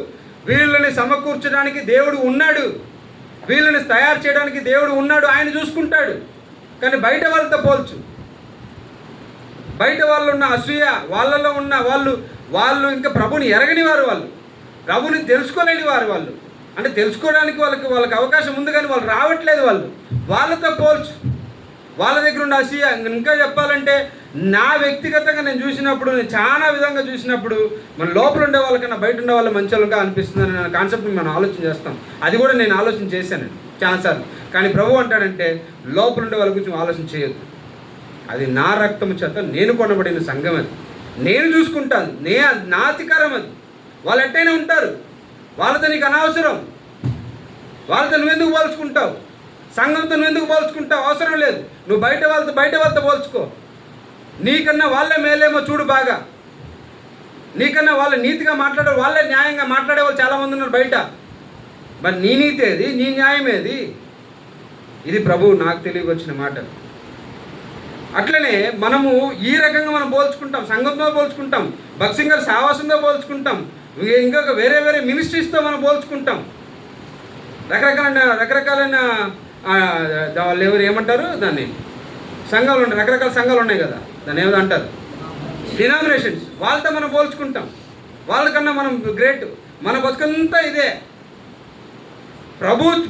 వీళ్ళని సమకూర్చడానికి దేవుడు ఉన్నాడు, వీళ్ళని తయారు చేయడానికి దేవుడు ఉన్నాడు, ఆయన చూసుకుంటాడు. కానీ బయట వాళ్ళతో పోల్చు, బయట వాళ్ళు ఉన్న అసూయ, వాళ్ళలో ఉన్న వాళ్ళు ఇంకా ప్రభుని ఎరగని వారు, వాళ్ళు ప్రభుని తెలుసుకోలేని వాళ్ళు, అంటే తెలుసుకోవడానికి వాళ్ళకి అవకాశం ఉంది కానీ వాళ్ళు రావట్లేదు. వాళ్ళతో పోల్చు, వాళ్ళ దగ్గర ఉన్న అసూయ. ఇంకా చెప్పాలంటే నా వ్యక్తిగతంగా నేను చూసినప్పుడు, నేను చాలా విధంగా చూసినప్పుడు, మన లోపల ఉండే వాళ్ళకన్నా బయట ఉండే వాళ్ళ మంచిగా అనిపిస్తుంది అనే కాన్సెప్ట్ని మనం ఆలోచన చేస్తాం. అది కూడా నేను ఆలోచన చేశాను చాలాసార్లు. కానీ ప్రభు అంటాడంటే లోపల ఉండే వాళ్ళ గురించి ఆలోచన చేయొద్దు, అది నా రక్తము చేత నేను కొనబడిన సంఘం, అది నేను చూసుకుంటాను, నా అధికారం అది. వాళ్ళు ఎట్టయినా ఉంటారు, వాళ్ళతో నీకు అనవసరం, వాళ్ళతో నువ్వెందుకు పోల్చుకుంటావు, సంఘంతో నువ్వెందుకు పోల్చుకుంటావు, అవసరం లేదు. నువ్వు బయట వాళ్ళతో పోల్చుకో. నీకన్నా వాళ్ళే మేలేమో చూడు బాగా, నీకన్నా వాళ్ళు నీతిగా మాట్లాడే వాళ్ళే న్యాయంగా మాట్లాడే వాళ్ళు చాలామంది ఉన్నారు బయట. మరి నీ నీతి ఏది, నీ న్యాయం ఏది? ఇది ప్రభువు నాకు తెలియవచ్చిన మాట. అట్లనే మనము ఈ రకంగా మనం పోల్చుకుంటాం, సంఘంతో పోల్చుకుంటాం, భక్సింగర్ సావాసంతో పోల్చుకుంటాం, ఇంకొక వేరే మినిస్ట్రీస్తో మనం పోల్చుకుంటాం. రకరకాలైన వాళ్ళు ఎవరు ఏమంటారు దాన్ని, సంఘాలు ఉన్నాయి, రకరకాల సంఘాలు ఉన్నాయి కదా, దాన్ని ఏదో అంటారు, డినామినేషన్స్. వాళ్ళతో మనం పోల్చుకుంటాం, వాళ్ళకన్నా మనం గ్రేట్, మన బతుకంతా ఇదే.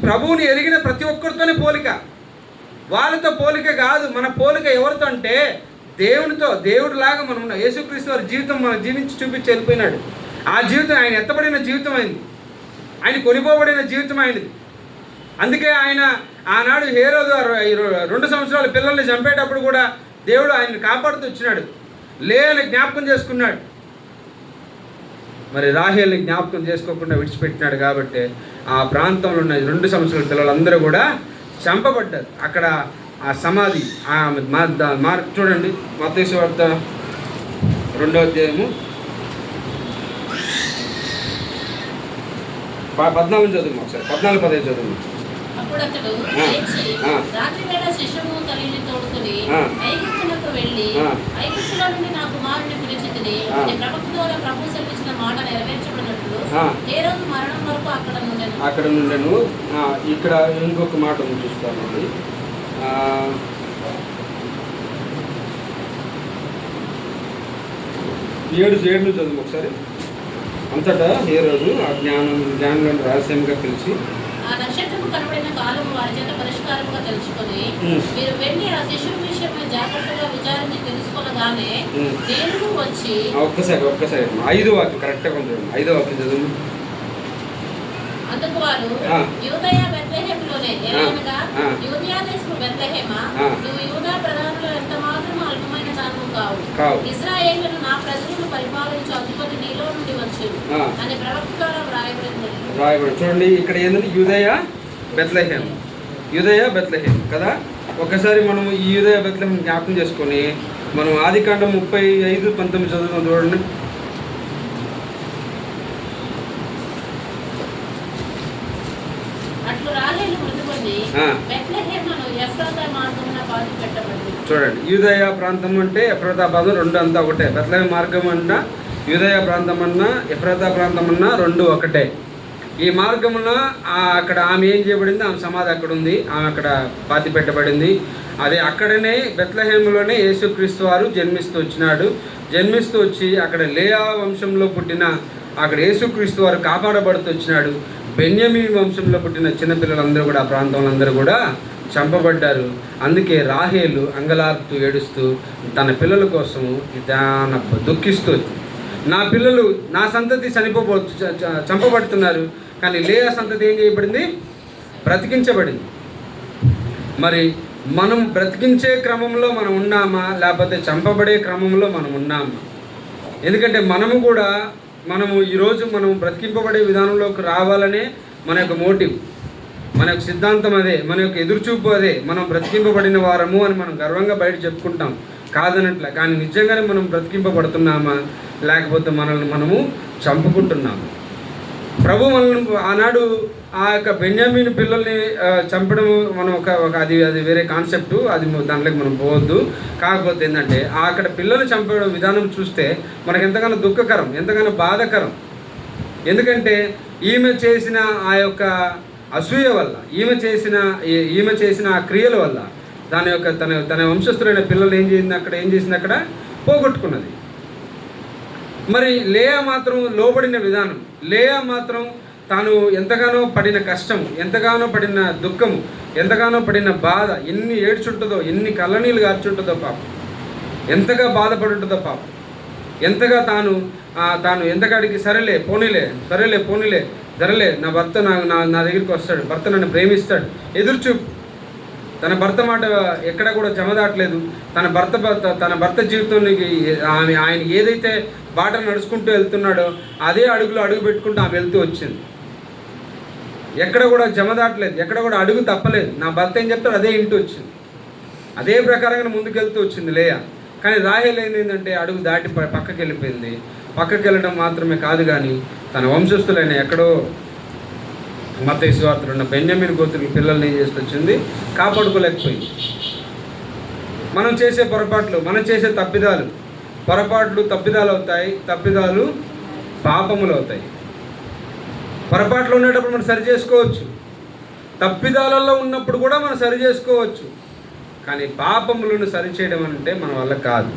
ప్రభువుని ఎరిగిన ప్రతి ఒక్కరితోనే పోలిక, వాళ్ళతో పోలిక కాదు. మన పోలిక ఎవరితో అంటే దేవునితో. దేవుడిలాగా మనం ఉన్న యేసుక్రీస్తు వారి జీవితం మనం జీవించి చూపించి వెళ్ళిపోయినాడు. ఆ జీవితం ఆయన ఎత్తబడిన జీవితం అయింది, ఆయన కొనిపోబడిన జీవితం అయింది. అందుకే ఆయన ఆనాడు హేరోదు 2 సంవత్సరాల పిల్లల్ని చంపేటప్పుడు కూడా దేవుడు ఆయన్ని కాపాడుతూ వచ్చినాడు. లేని జ్ఞాపకం చేసుకున్నాడు. మరి రాహేల్ని జ్ఞాపకం చేసుకోకుండా విడిచిపెట్టినాడు కాబట్టి ఆ ప్రాంతంలో ఉన్న 2 సంవత్సరాల పిల్లలందరూ కూడా చంపబడ్డారు. అక్కడ ఆ సమాధి చూడండి, మత్తయి సువార్త 2వ అధ్యాయము 14 చదువు. ఒకసారి 14-15 చదువు. అప్పుడు అతడు రాత్రివేళ శిశువు తల్లిని తోడుకుని ఐగుప్తునకు వెళ్ళి, ఐగుప్తులో నుండి నా కుమారుని పిలిచితిని, ప్రవక్త ద్వారా ప్రభువు సెలవిచ్చిన మాట నెరవేర్చబడినట్లు హేరోదు మరణం వరకు అక్కడ నుండెను. ఇక్కడ ఇంకొక మాట చూస్తామండి. 7 చదువు ఒకసారి. అంతటా హేరోదు ఆ జ్ఞానులను రహస్యంగా పిలిచి, ఆ నక్షత్రము కనబడిన కాలము వారి చేత పరిష్కారముగా తెలుసుకొని, మీరు వెళ్ళి ఆ శిశువు విషయమై జాగ్రత్తగా విచారించి తెలుసుకొనగానే నేను వచ్చి. ఒక్కసారి 5వ వాక్యం కరెక్ట్గా ఉంటుంది. 5వ వాక్యం చదువు. అందుకు వారు, యూదయ బెత్లెహేములోనే, ఏలనగా యూదయ దేశము బెత్లెహేమా, నువ్వు యూదా ప్రధానులు ఎంత మాత్రం అల్పమైన దానము కావు. ఇశ్రాయేలును నా ప్రజలను పరిపాలించు అధిపతి నీలో నుండి వచ్చేది అని ప్రవక్త ద్వారా వ్రాయబడింది. చూడండి, ఇక్కడ ఏంటంటే యూదయ బెత్లెహేం కదా. ఒకసారి మనం ఈ యూదయ బెత్లెహేం జ్ఞాపకం చేసుకొని మనం ఆదికాండం 35-19 చదువుతాం. చూడండి. చూడండి, యూదయ ప్రాంతం అంటే ఎఫ్రాతా ప్రాంతం 2 అంతా ఒకటే. బెత్లెహేం మార్గం అన్నా యూదయ ప్రాంతం అన్నా ఎఫ్రాతా ప్రాంతం అన్నా 2 ఒకటే. ఈ మార్గమున అక్కడ ఆమె ఏం చేయబడింది? ఆమె సమాధి అక్కడ ఉంది. ఆమె అక్కడ పాతి పెట్టబడింది. అదే అక్కడనే బెత్లెహేములోనే యేసుక్రీస్తు వారు జన్మిస్తూ వచ్చి అక్కడ లేయా వంశంలో పుట్టిన అక్కడ యేసుక్రీస్తు వారు కాపాడబడుతూ వచ్చినాడు. బెన్యామీను వంశంలో పుట్టిన చిన్నపిల్లలందరూ కూడా ఆ ప్రాంతంలో అందరూ కూడా చంపబడ్డారు. అందుకే రాహేలు అంగలార్పుతూ ఏడుస్తూ తన పిల్లల కోసము దుఃఖిస్తూ, నా పిల్లలు నా సంతతి చంపబడుతున్నారు, కానీ లేయా సంతతి ఏం చేయబడింది? బ్రతికించబడింది. మరి మనం బ్రతికించే క్రమంలో మనం ఉన్నామా, లేకపోతే చంపబడే క్రమంలో మనం ఉన్నామా? ఎందుకంటే మనము ఈరోజు మనం బ్రతికింపబడే విధానంలోకి రావాలనే మన యొక్క మోటివ్, మన యొక్క సిద్ధాంతం అదే, మన యొక్క ఎదురుచూపు అదే. మనం బ్రతికింపబడిన వారము అని మనం గర్వంగా బయట చెప్పుకుంటాం, కాదనట్లే. కానీ నిజంగానే మనం బ్రతికింపబడుతున్నామా, లేకపోతే మనల్ని మనము చంపుకుంటున్నాము? ప్రభు మనల్ని ఆనాడు ఆ యొక్క బెన్యామీను పిల్లల్ని చంపడం మనం అది వేరే కాన్సెప్టు, అది దాంట్లోకి మనం పోవద్దు. కాకపోతే ఏంటంటే అక్కడ పిల్లలు చంపడం విధానం చూస్తే మనకు ఎంతగానో దుఃఖకరం, ఎంతగానో బాధకరం. ఎందుకంటే ఈమె చేసిన ఆ యొక్క అసూయ వల్ల, ఈమె చేసిన ఆ క్రియల వల్ల తన వంశస్థులైన పిల్లలు ఏం చేసింది అక్కడ పోగొట్టుకున్నది. మరి లేయా మాత్రం లోబడిన విధానం, లేయా మాత్రం తాను ఎంతగానో పడిన కష్టం, ఎంతగానో పడిన దుఃఖము, ఎంతగానో పడిన బాధ, ఎన్ని ఏడ్చుంటుందో, ఎన్ని కళ్ళనీళ్ళు గార్చుంటుందో పాపం, ఎంతగా బాధపడుంటుందో పాపం, ఎంతగా తాను ఎంతకాడికి సరేలే పోనీలే జరలే, నా భర్త నా దగ్గరికి వస్తాడు, భర్త నన్ను ప్రేమిస్తాడు, ఎదురుచూపు. తన భర్త మాట ఎక్కడ కూడా జమదాట్లేదు. తన భర్త జీవితానికి ఆయన ఏదైతే బాట నడుచుకుంటూ వెళ్తున్నాడో అదే అడుగులో అడుగు పెట్టుకుంటూ ఆమె వెళ్తూ వచ్చింది. ఎక్కడ కూడా జమదాట్లేదు, ఎక్కడ కూడా అడుగు తప్పలేదు. నా భర్త ఏం చెప్తాడు అదే ఇంటూ వచ్చింది. అదే ప్రకారంగా ముందుకు వెళ్తూ వచ్చింది లేయా. కానీ రాహేల్ ఏంటంటే అడుగు దాటి పక్కకి వెళ్ళిపోయింది. పక్కకి వెళ్ళడం మాత్రమే కాదు, కానీ తన వంశస్థులైన ఎక్కడో మత్తయి సువార్తలో ఉన్న బెన్యామీను గోత్రుల పిల్లల్ని ఏం చేసి వచ్చింది? కాపాడుకోలేకపోయింది. మనం చేసే పొరపాట్లు, మనం చేసే తప్పిదాలు అవుతాయి. తప్పిదాలు పాపములు అవుతాయి. పొరపాట్లు ఉండేటప్పుడు మనం సరి చేసుకోవచ్చు, తప్పిదాలలో ఉన్నప్పుడు కూడా మనం సరి చేసుకోవచ్చు. కానీ పాపములను సరిచేయడం అంటే మన వల్ల కాదు.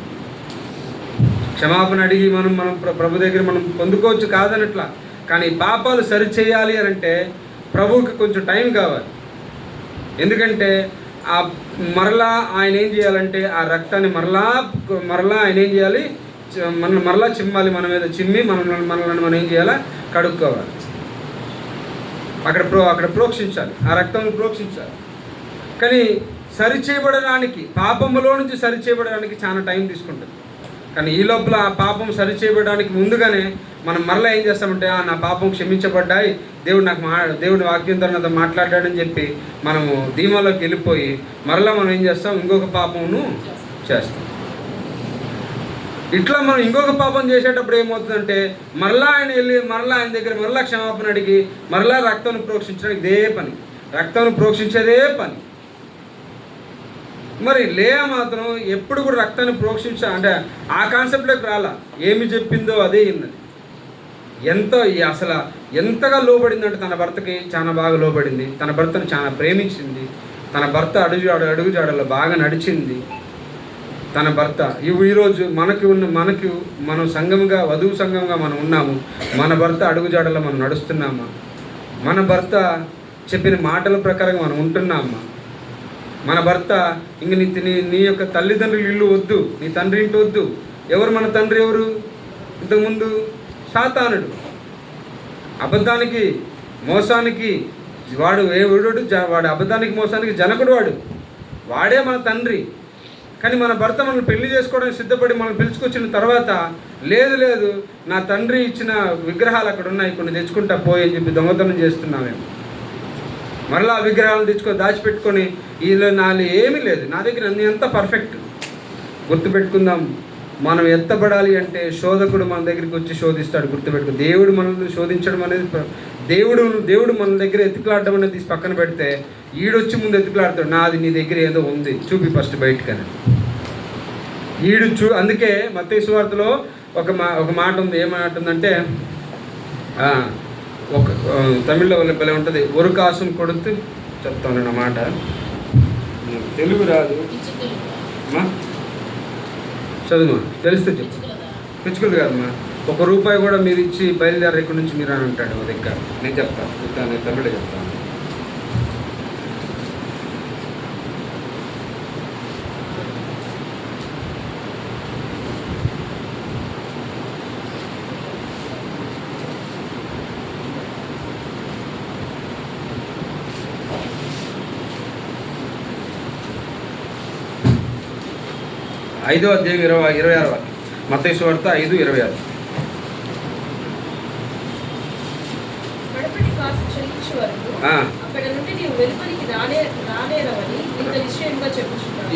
క్షమాపణ అడిగి మనం ప్రభు దగ్గర మనం పొందుకోవచ్చు, కాదనట్లా. కానీ పాపాలు సరిచేయాలి అని అంటే ప్రభువుకి కొంచెం టైం కావాలి. ఎందుకంటే మరలా ఆయన ఏం చేయాలంటే ఆ రక్తాన్ని మరలా ఆయన ఏం చేయాలి? మరలా చిమ్మాలి, మన మీద చిమ్మి మనల్ని మనం ఏం చేయాలా? కడుక్కోవాలి. అక్కడ ప్రోక్షించాలి, ఆ రక్తం ప్రోక్షించాలి. కానీ సరిచేయబడడానికి, పాపములో నుంచి సరిచేయబడడానికి చాలా టైం తీసుకుంటుంది. కానీ ఈ లోపల ఆ పాపం సరిచేయబడడానికి ముందుగానే మనం మరలా ఏం చేస్తామంటే, నా పాపం క్షమించబడ్డాయి, దేవుడి వాక్యం ద్వారా నాతో మాట్లాడాడని చెప్పి మనము ధీమాలోకి వెళ్ళిపోయి మరలా మనం ఏం చేస్తాం, ఇంకొక పాపమును చేస్తాం. ఇట్లా మనం ఇంకొక పాపం చేసేటప్పుడు ఏమవుతుందంటే, మరలా ఆయన వెళ్ళి మరలా ఆయన దగ్గర మరలా క్షమాపణ అడిగి మరలా రక్తం ప్రోక్షించడానికి ఇదే పని, రక్తం ప్రోక్షించేదే పని. మరి లేయా మాత్రం ఎప్పుడు కూడా రక్తాన్ని అంటే ఆ కాన్సెప్ట్లోకి రాలా. ఏమి చెప్పిందో అదే విన్నది. అసలు ఎంతగా లోబడిందంటే తన భర్తకి చాలా బాగా లోబడింది, తన భర్తను చాలా ప్రేమించింది, తన భర్త అడుగుజాడలో బాగా నడిచింది. తన భర్త ఈరోజు మనం సంఘంగా, వధువు సంఘంగా మనం ఉన్నాము. మన భర్త అడుగుజాడలో మనం నడుస్తున్నామా? మన భర్త చెప్పిన మాటల ప్రకారంగా మనం ఉంటున్నామా? మన భర్త ఇంక నీ యొక్క తల్లిదండ్రులు ఇల్లు వద్దు, నీ తండ్రి ఇంటి వద్దు. ఎవరు మన తండ్రి? ఎవరు? ఇంతకుముందు సాతానుడు, అబద్ధానికి మోసానికి వాడు అబద్ధానికి మోసానికి జనకుడు వాడే మన తండ్రి. కానీ మన భర్త మనల్ని పెళ్లి చేసుకోవడానికి సిద్ధపడి మనం పిలుచుకొచ్చిన తర్వాత, లేదు నా తండ్రి ఇచ్చిన విగ్రహాలు అక్కడ ఉన్నాయి, కొన్ని తెచ్చుకుంటా పోయి అని చెప్పి దొంగతనం చేస్తున్నామేమో. మరలా ఆ విగ్రహాలను తెచ్చుకొని దాచిపెట్టుకొని నాలో ఏమీ లేదు, నా దగ్గర అన్నీ అంతా పర్ఫెక్ట్. గుర్తుపెట్టుకుందాం, మనం ఎత్తబడాలి అంటే శోధకుడు మన దగ్గరికి వచ్చి శోధిస్తాడు. గుర్తుపెట్టుకో, దేవుడు మనల్ని శోధించడం అనేది, దేవుడు మన దగ్గర ఎత్తుకులాడడం అనేది తీసి పక్కన పెడితే, ఈడొచ్చి ముందు ఎత్తుకులాడతాడు. నాది నీ దగ్గర ఏదో ఉంది చూపి ఫస్ట్ బయటకని. అందుకే మత్తయి సువార్తలో ఒక మాట ఉంది. ఏమంటుందంటే, తమిళ్లో భలే ఉంటుంది, ఒక కాసం కొడుతూ చెప్తాను నా మాట, తెలుగు రాదు, చదువు తెలిస్తే చెప్పు. పిచ్చుకులు కాదమ్మా, ₹1 కూడా మీరు ఇచ్చి బయలుదేరి ఇక్కడి నుంచి మీరు అని అంటాడు మా దగ్గర. నేను చెప్తాను, నేను తమిళ చెప్తాను. ఐదో అధ్యాయం 26 మత్తయి సువార్త 5:26.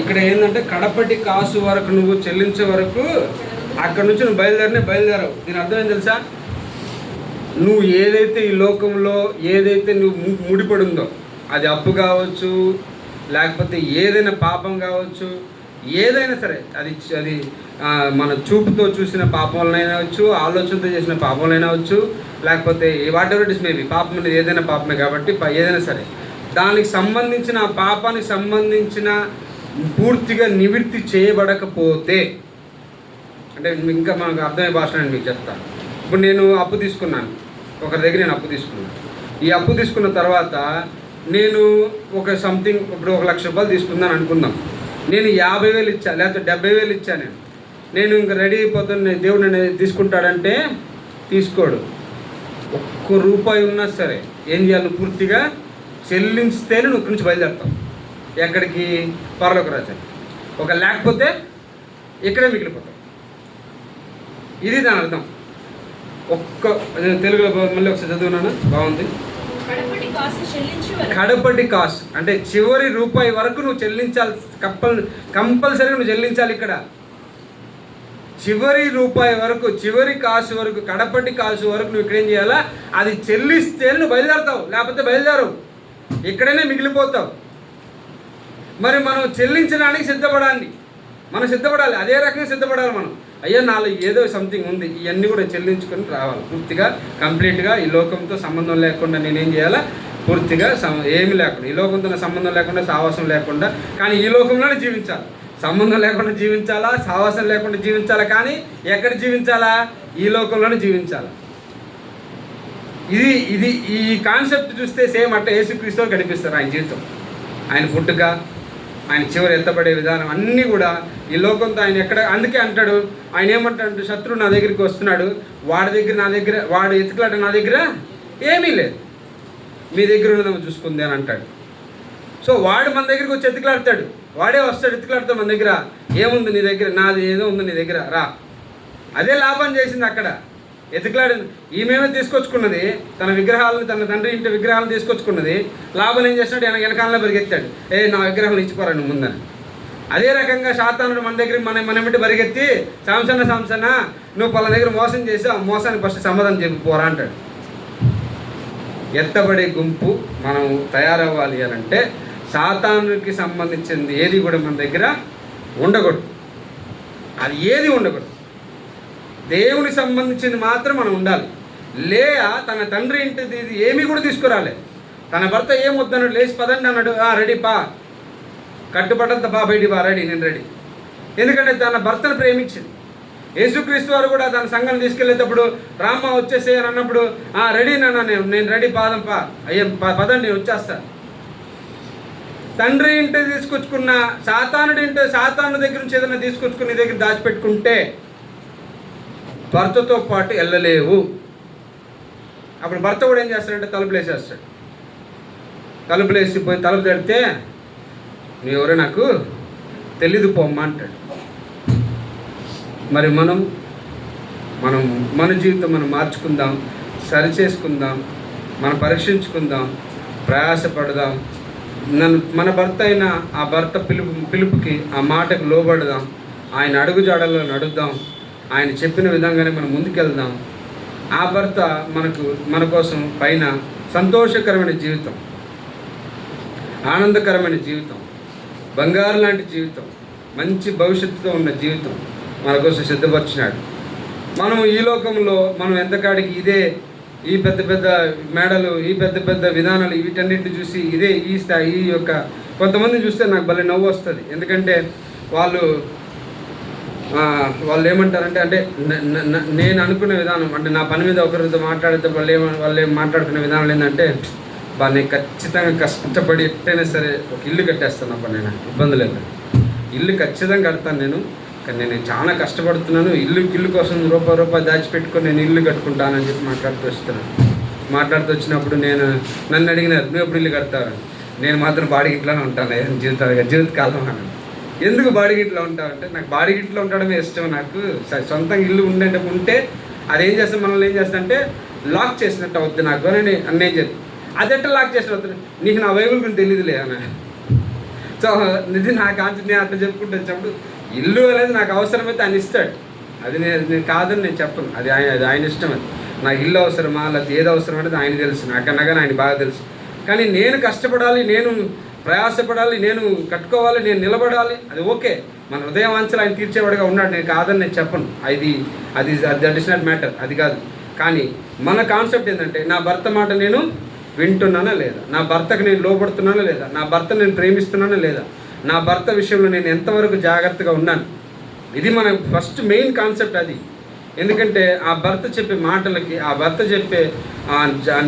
ఇక్కడ ఏంటంటే, కడపటి కాసు వరకు నువ్వు చెల్లించే వరకు అక్కడ నుంచి నువ్వు బయలుదేరావు. దీని అర్థం ఏం తెలుసా? నువ్వు ఏదైతే ఈ లోకంలో ఏదైతే నువ్వు ముడిపడి ఉందో, అది అప్పు కావచ్చు, లేకపోతే ఏదైనా పాపం కావచ్చు, ఏదైనా సరే, అది మన చూపుతో చూసిన పాపం వలనైనా అవచ్చు, ఆలోచనతో చేసిన పాపం వలనైనా అవచ్చు, లేకపోతే what ever it is maybe, పాపం అనేది ఏదైనా పాపమే కాబట్టి ఏదైనా సరే, దానికి సంబంధించిన పాపానికి సంబంధించిన పూర్తిగా నివృత్తి చేయబడకపోతే, అంటే ఇంకా మనకు అర్థమయ్యే భాష నేను మీకు చెప్తాను. ఇప్పుడు నేను అప్పు తీసుకున్నాను, ఒకరి దగ్గర నేను అప్పు తీసుకున్నాను. ఈ అప్పు తీసుకున్న తర్వాత నేను ఇప్పుడు ₹1,00,000 తీసుకుందాను అనుకుందాం. నేను 50,000 ఇచ్చా, లేకపోతే 70,000 ఇచ్చా. నేను ఇంకా రెడీ అయిపోతాను, దేవుడు నన్ను తీసుకుంటాడంటే తీసుకోడు. ₹1 ఉన్నా సరే ఏం చేయాలి? పూర్తిగా చెల్లించితేనే నువ్వు ఇక్కడి నుంచి బయలుదేరుతావు. ఎక్కడికి? పరలోక రాజ్యానికి. లేకపోతే ఇక్కడే మిగిలిపోతావు. ఇది దాని అర్థం. తెలుగులో మళ్ళీ ఒకసారి చదువున్నాను, బాగుంది. కడపటి కాసు అంటే చివరి రూపాయి వరకు నువ్వు చెల్లించాలి, కంపల్సరీగా నువ్వు చెల్లించాలి. ఇక్కడ చివరి రూపాయి వరకు, చివరి కాసు వరకు, కడపటి కాసు వరకు నువ్వు ఇక్కడేం చేయాలా? అది చెల్లిస్తే నువ్వు బయలుదేరుతావు, లేకపోతే బయలుదేరవు, ఇక్కడనే మిగిలిపోతావు. మరి మనం చెల్లించడానికి సిద్ధపడాలి, అదే రకంగా సిద్ధపడాలి మనం. అయ్యా నాలో ఏదో సంథింగ్ ఉంది, ఇవన్నీ కూడా చెల్లించుకొని రావాలి. పూర్తిగా కంప్లీట్గా ఈ లోకంతో సంబంధం లేకుండా నేనేం చేయాలా? పూర్తిగా ఏమి లేకుండా, ఈ లోకంతో సంబంధం లేకుండా, సావాసం లేకుండా, కానీ ఈ లోకంలోనే జీవించాలి. సంబంధం లేకుండా జీవించాలా, సావాసం లేకుండా జీవించాలా, కానీ ఎక్కడ జీవించాలా? ఈ లోకంలోనే జీవించాలా. ఇది ఈ కాన్సెప్ట్ చూస్తే సేమ్ అంటే యేసుక్రీస్తు కనిపిస్తారు. ఆయన జీవితం, ఆయన పుట్టుక, ఆయన చివరి ఎత్తబడే విధానం అన్నీ కూడా ఈ లోకంతో ఆయన ఎక్కడ. అందుకే అంటాడు, ఆయన ఏమంటాడు? శత్రువు నా దగ్గరికి వస్తున్నాడు, వాడి దగ్గర వాడు ఎత్తుకులాట నా దగ్గర ఏమీ లేదు. మీ దగ్గర ఉన్నదేమో చూసుకుంది అని అంటాడు. సో వాడు మన దగ్గరికి వచ్చి ఎత్తుకులాడతాడు, వాడే వస్తాడు ఎత్తుకులాడతాడు మన దగ్గర. ఏముంది నీ దగ్గర? నాది ఏదో ఉంది నీ దగ్గర, రా. అదే లాభం చేసింది అక్కడ. ఎత్తుకులాడింది ఈమెమే తీసుకొచ్చుకున్నది, తన విగ్రహాలను, తన తండ్రి ఇంటి విగ్రహాలను తీసుకొచ్చుకున్నది. లాభం ఏం చేస్తాడు? వెనకాలలో పరిగెత్తాడు, నా విగ్రహం ఇచ్చిపోరా నువ్వు ముందని. అదే రకంగా సాతానుడు మన దగ్గర మనమిటి పరిగెత్తి, సాంసన్న నువ్వు పల దగ్గర మోసం చేసి ఆ మోసానికి ఫస్ట్ సమాధానం చెప్పి పోరా అంటాడు. ఎత్తబడే గుంపు మనం తయారవ్వాలి అని అంటే సాతానుడికి సంబంధించింది ఏది కూడా మన దగ్గర ఉండకూడదు. అది ఏది ఉండకూడదు. దేవునికి సంబంధించింది మాత్రం మనం ఉండాలి. లేయా తన తండ్రి ఇంటిది ఏమీ కూడా తీసుకురాలే. తన భర్త ఏం వద్దన్నాడు, లేచి పదండి అన్నాడు. రెడీ పా, కట్టుబట్టంత పా, బయటి పా, రెడీ, నేను రెడీ. ఎందుకంటే తన భర్తను ప్రేమించింది. యేసుక్రీస్తు వారు కూడా తన సంఘం తీసుకెళ్ళేటప్పుడు రామ్మ వచ్చేసే అని అన్నప్పుడు రెడీ నాన్న, నేను రెడీ, పాదం పా, అయ్యే పదండి నేను వచ్చేస్తా. తండ్రి ఇంటి తీసుకొచ్చుకున్న సాతాను దగ్గర నుంచి ఏదైనా తీసుకొచ్చుకుని దగ్గర దాచిపెట్టుకుంటే భర్తతో పాటు వెళ్ళలేవు. అప్పుడు భర్త కూడా ఏం చేస్తాడంటే తలుపులు వేసేస్తాడు. తలుపులు వేసిపోయి తలుపు తెడితే నువ్వెవరో నాకు తెలీదు పోమ్మా అంటాడు. మరి మన జీవితం మనం మార్చుకుందాం, సరిచేసుకుందాం, మనం పరీక్షించుకుందాం, ప్రయాసపడదాం. మన భర్త అయిన ఆ భర్త పిలుపుకి, ఆ మాటకు లోబడదాం. ఆయన అడుగుజాడల్లో నడుద్దాం. ఆయన చెప్పిన విధంగానే మనం ముందుకెళ్దాం. ఆ భర్త మన కోసం పైన సంతోషకరమైన జీవితం, ఆనందకరమైన జీవితం, బంగారు లాంటి జీవితం, మంచి భవిష్యత్తుతో ఉన్న జీవితం మన కోసం సిద్ధపరిచినాడు. మనం ఈ లోకంలో మనం ఎంతకాడికి ఈ పెద్ద పెద్ద మేడలు, ఈ పెద్ద పెద్ద విధానాలు, వీటన్నిటిని చూసి ఈ స్థాయి, ఈ యొక్క కొంతమంది చూస్తే నాకు భలే నవ్వు వస్తుంది. ఎందుకంటే వాళ్ళు ఏమంటారంటే, అంటే నేను అనుకునే విధానం, అంటే నా పని మీద ఒకరితో మాట్లాడితే వాళ్ళు ఏం మాట్లాడుకునే విధానం ఏంటంటే, నేను ఖచ్చితంగా కష్టపడి ఎట్టయినా సరే ఒక ఇల్లు కట్టేస్తాను. అప్పుడు నేను ఇబ్బంది లేదు, ఇల్లు ఖచ్చితంగా కడతాను కానీ నేను చాలా కష్టపడుతున్నాను, ఇల్లు కోసం రూపాయి దాచిపెట్టుకొని నేను ఇల్లు కట్టుకుంటానని చెప్పి మాట్లాడుతూ వచ్చినప్పుడు నన్ను అడిగినారు, నువ్వు ఎప్పుడు ఇల్లు కడతావు? నేను మాత్రం బాడిగిట్లోనే ఉంటాను జీవితకాలం అని. ఎందుకు బాడిగిట్లో ఉంటావంటే, నాకు బాడిగిట్లో ఉండడమే ఇష్టం. నాకు సొంతంగా ఇల్లు ఉంటే అదేం చేస్తాను, మనల్ని ఏం చేస్తా అంటే లాక్ చేసినట్టు అవుద్ది నాకు అని అన్నయ్య చెప్పి. అదెట్లా లాక్ చేసిన అవుతుంది, నీకు నా బైబిల్ గురించి తెలియదులే అని. సో ఇది నాకు నేను అట్లా చెప్పుకుంటూ వచ్చినప్పుడు ఇల్లు అనేది నాకు అవసరమైతే ఆయన ఇస్తాడు. అది నేను కాదని నేను చెప్పను, అది ఆయన ఇష్టం. అది నాకు ఇల్లు అవసరమా లేకపోతే ఏది అవసరం అనేది ఆయన తెలుసు, నాకన్నా కానీ ఆయన బాగా తెలుసు. కానీ నేను కష్టపడాలి, నేను ప్రయాసపడాలి, నేను కట్టుకోవాలి, నేను నిలబడాలి, అది ఓకే. మన హృదయవాంఛలు ఆయన తీర్చేవాడుగా ఉన్నాడు, నేను కాదని నేను చెప్పను. అది దట్ ఇస్ నాట్ మ్యాటర్, అది కాదు. కానీ మన కాన్సెప్ట్ ఏంటంటే, నా భర్త మాట నేను వింటున్నానా లేదా, నా భర్తకు నేను లోపడుతున్నానా లేదా, నా భర్తను నేను ప్రేమిస్తున్నానా లేదా, నా భర్త విషయంలో నేను ఎంతవరకు జాగ్రత్తగా ఉన్నాను. ఇది మన ఫస్ట్ మెయిన్ కాన్సెప్ట్ అది. ఎందుకంటే ఆ భర్త చెప్పే మాటలకి, ఆ భర్త చెప్పే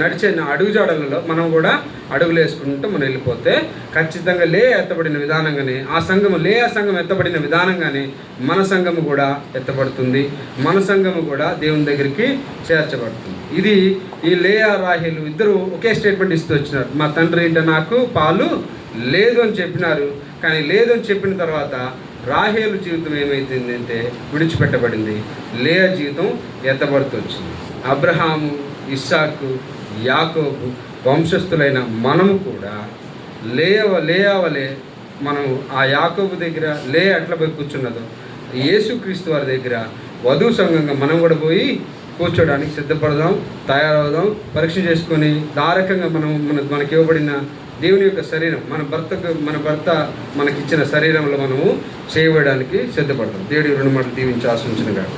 నడిచే అడుగుజాడలలో మనం కూడా అడుగులు వేసుకుంటూ మనం వెళ్ళిపోతే ఖచ్చితంగా ఎత్తబడిన విధానంగానే ఆ సంఘం ఎత్తబడిన విధానంగానే మన సంఘము కూడా ఎత్తబడుతుంది, మన సంఘము కూడా దేవుని దగ్గరికి చేర్చబడుతుంది. ఇది ఈ లేయా రాహేలు ఇద్దరు ఒకే స్టేట్మెంట్ ఇస్తూ వచ్చినారు, మా తండ్రి ఇంట నాకు పాలు లేదు అని చెప్పినారు. కానీ లేదు అని చెప్పిన తర్వాత రాహేలు జీవితం ఏమైందంటే విడిచిపెట్టబడింది, లేయా జీవితం ఎత్తబడుతూ వచ్చింది. అబ్రహాము, ఇస్సాకు, యాకోబు వంశస్థులైన మనము కూడా లేయావలే మనం ఆ యాకోబు దగ్గర ఎట్లా పోయి కూర్చున్నదో యేసుక్రీస్తు వారి దగ్గర వధువు సంఘంగా మనం కూడా పోయి కూర్చోడానికి సిద్ధపడదాం, తయారవుదాం, పరీక్ష చేసుకొని దారకంగా మనకి ఇవ్వబడిన దేవుని యొక్క శరీరం, మన భర్త మనకిచ్చిన శరీరంలో మనము చేయడానికి సిద్ధపడతాం. దేవుడి 2 మాటలు దీవించి ఆశించునుగాక.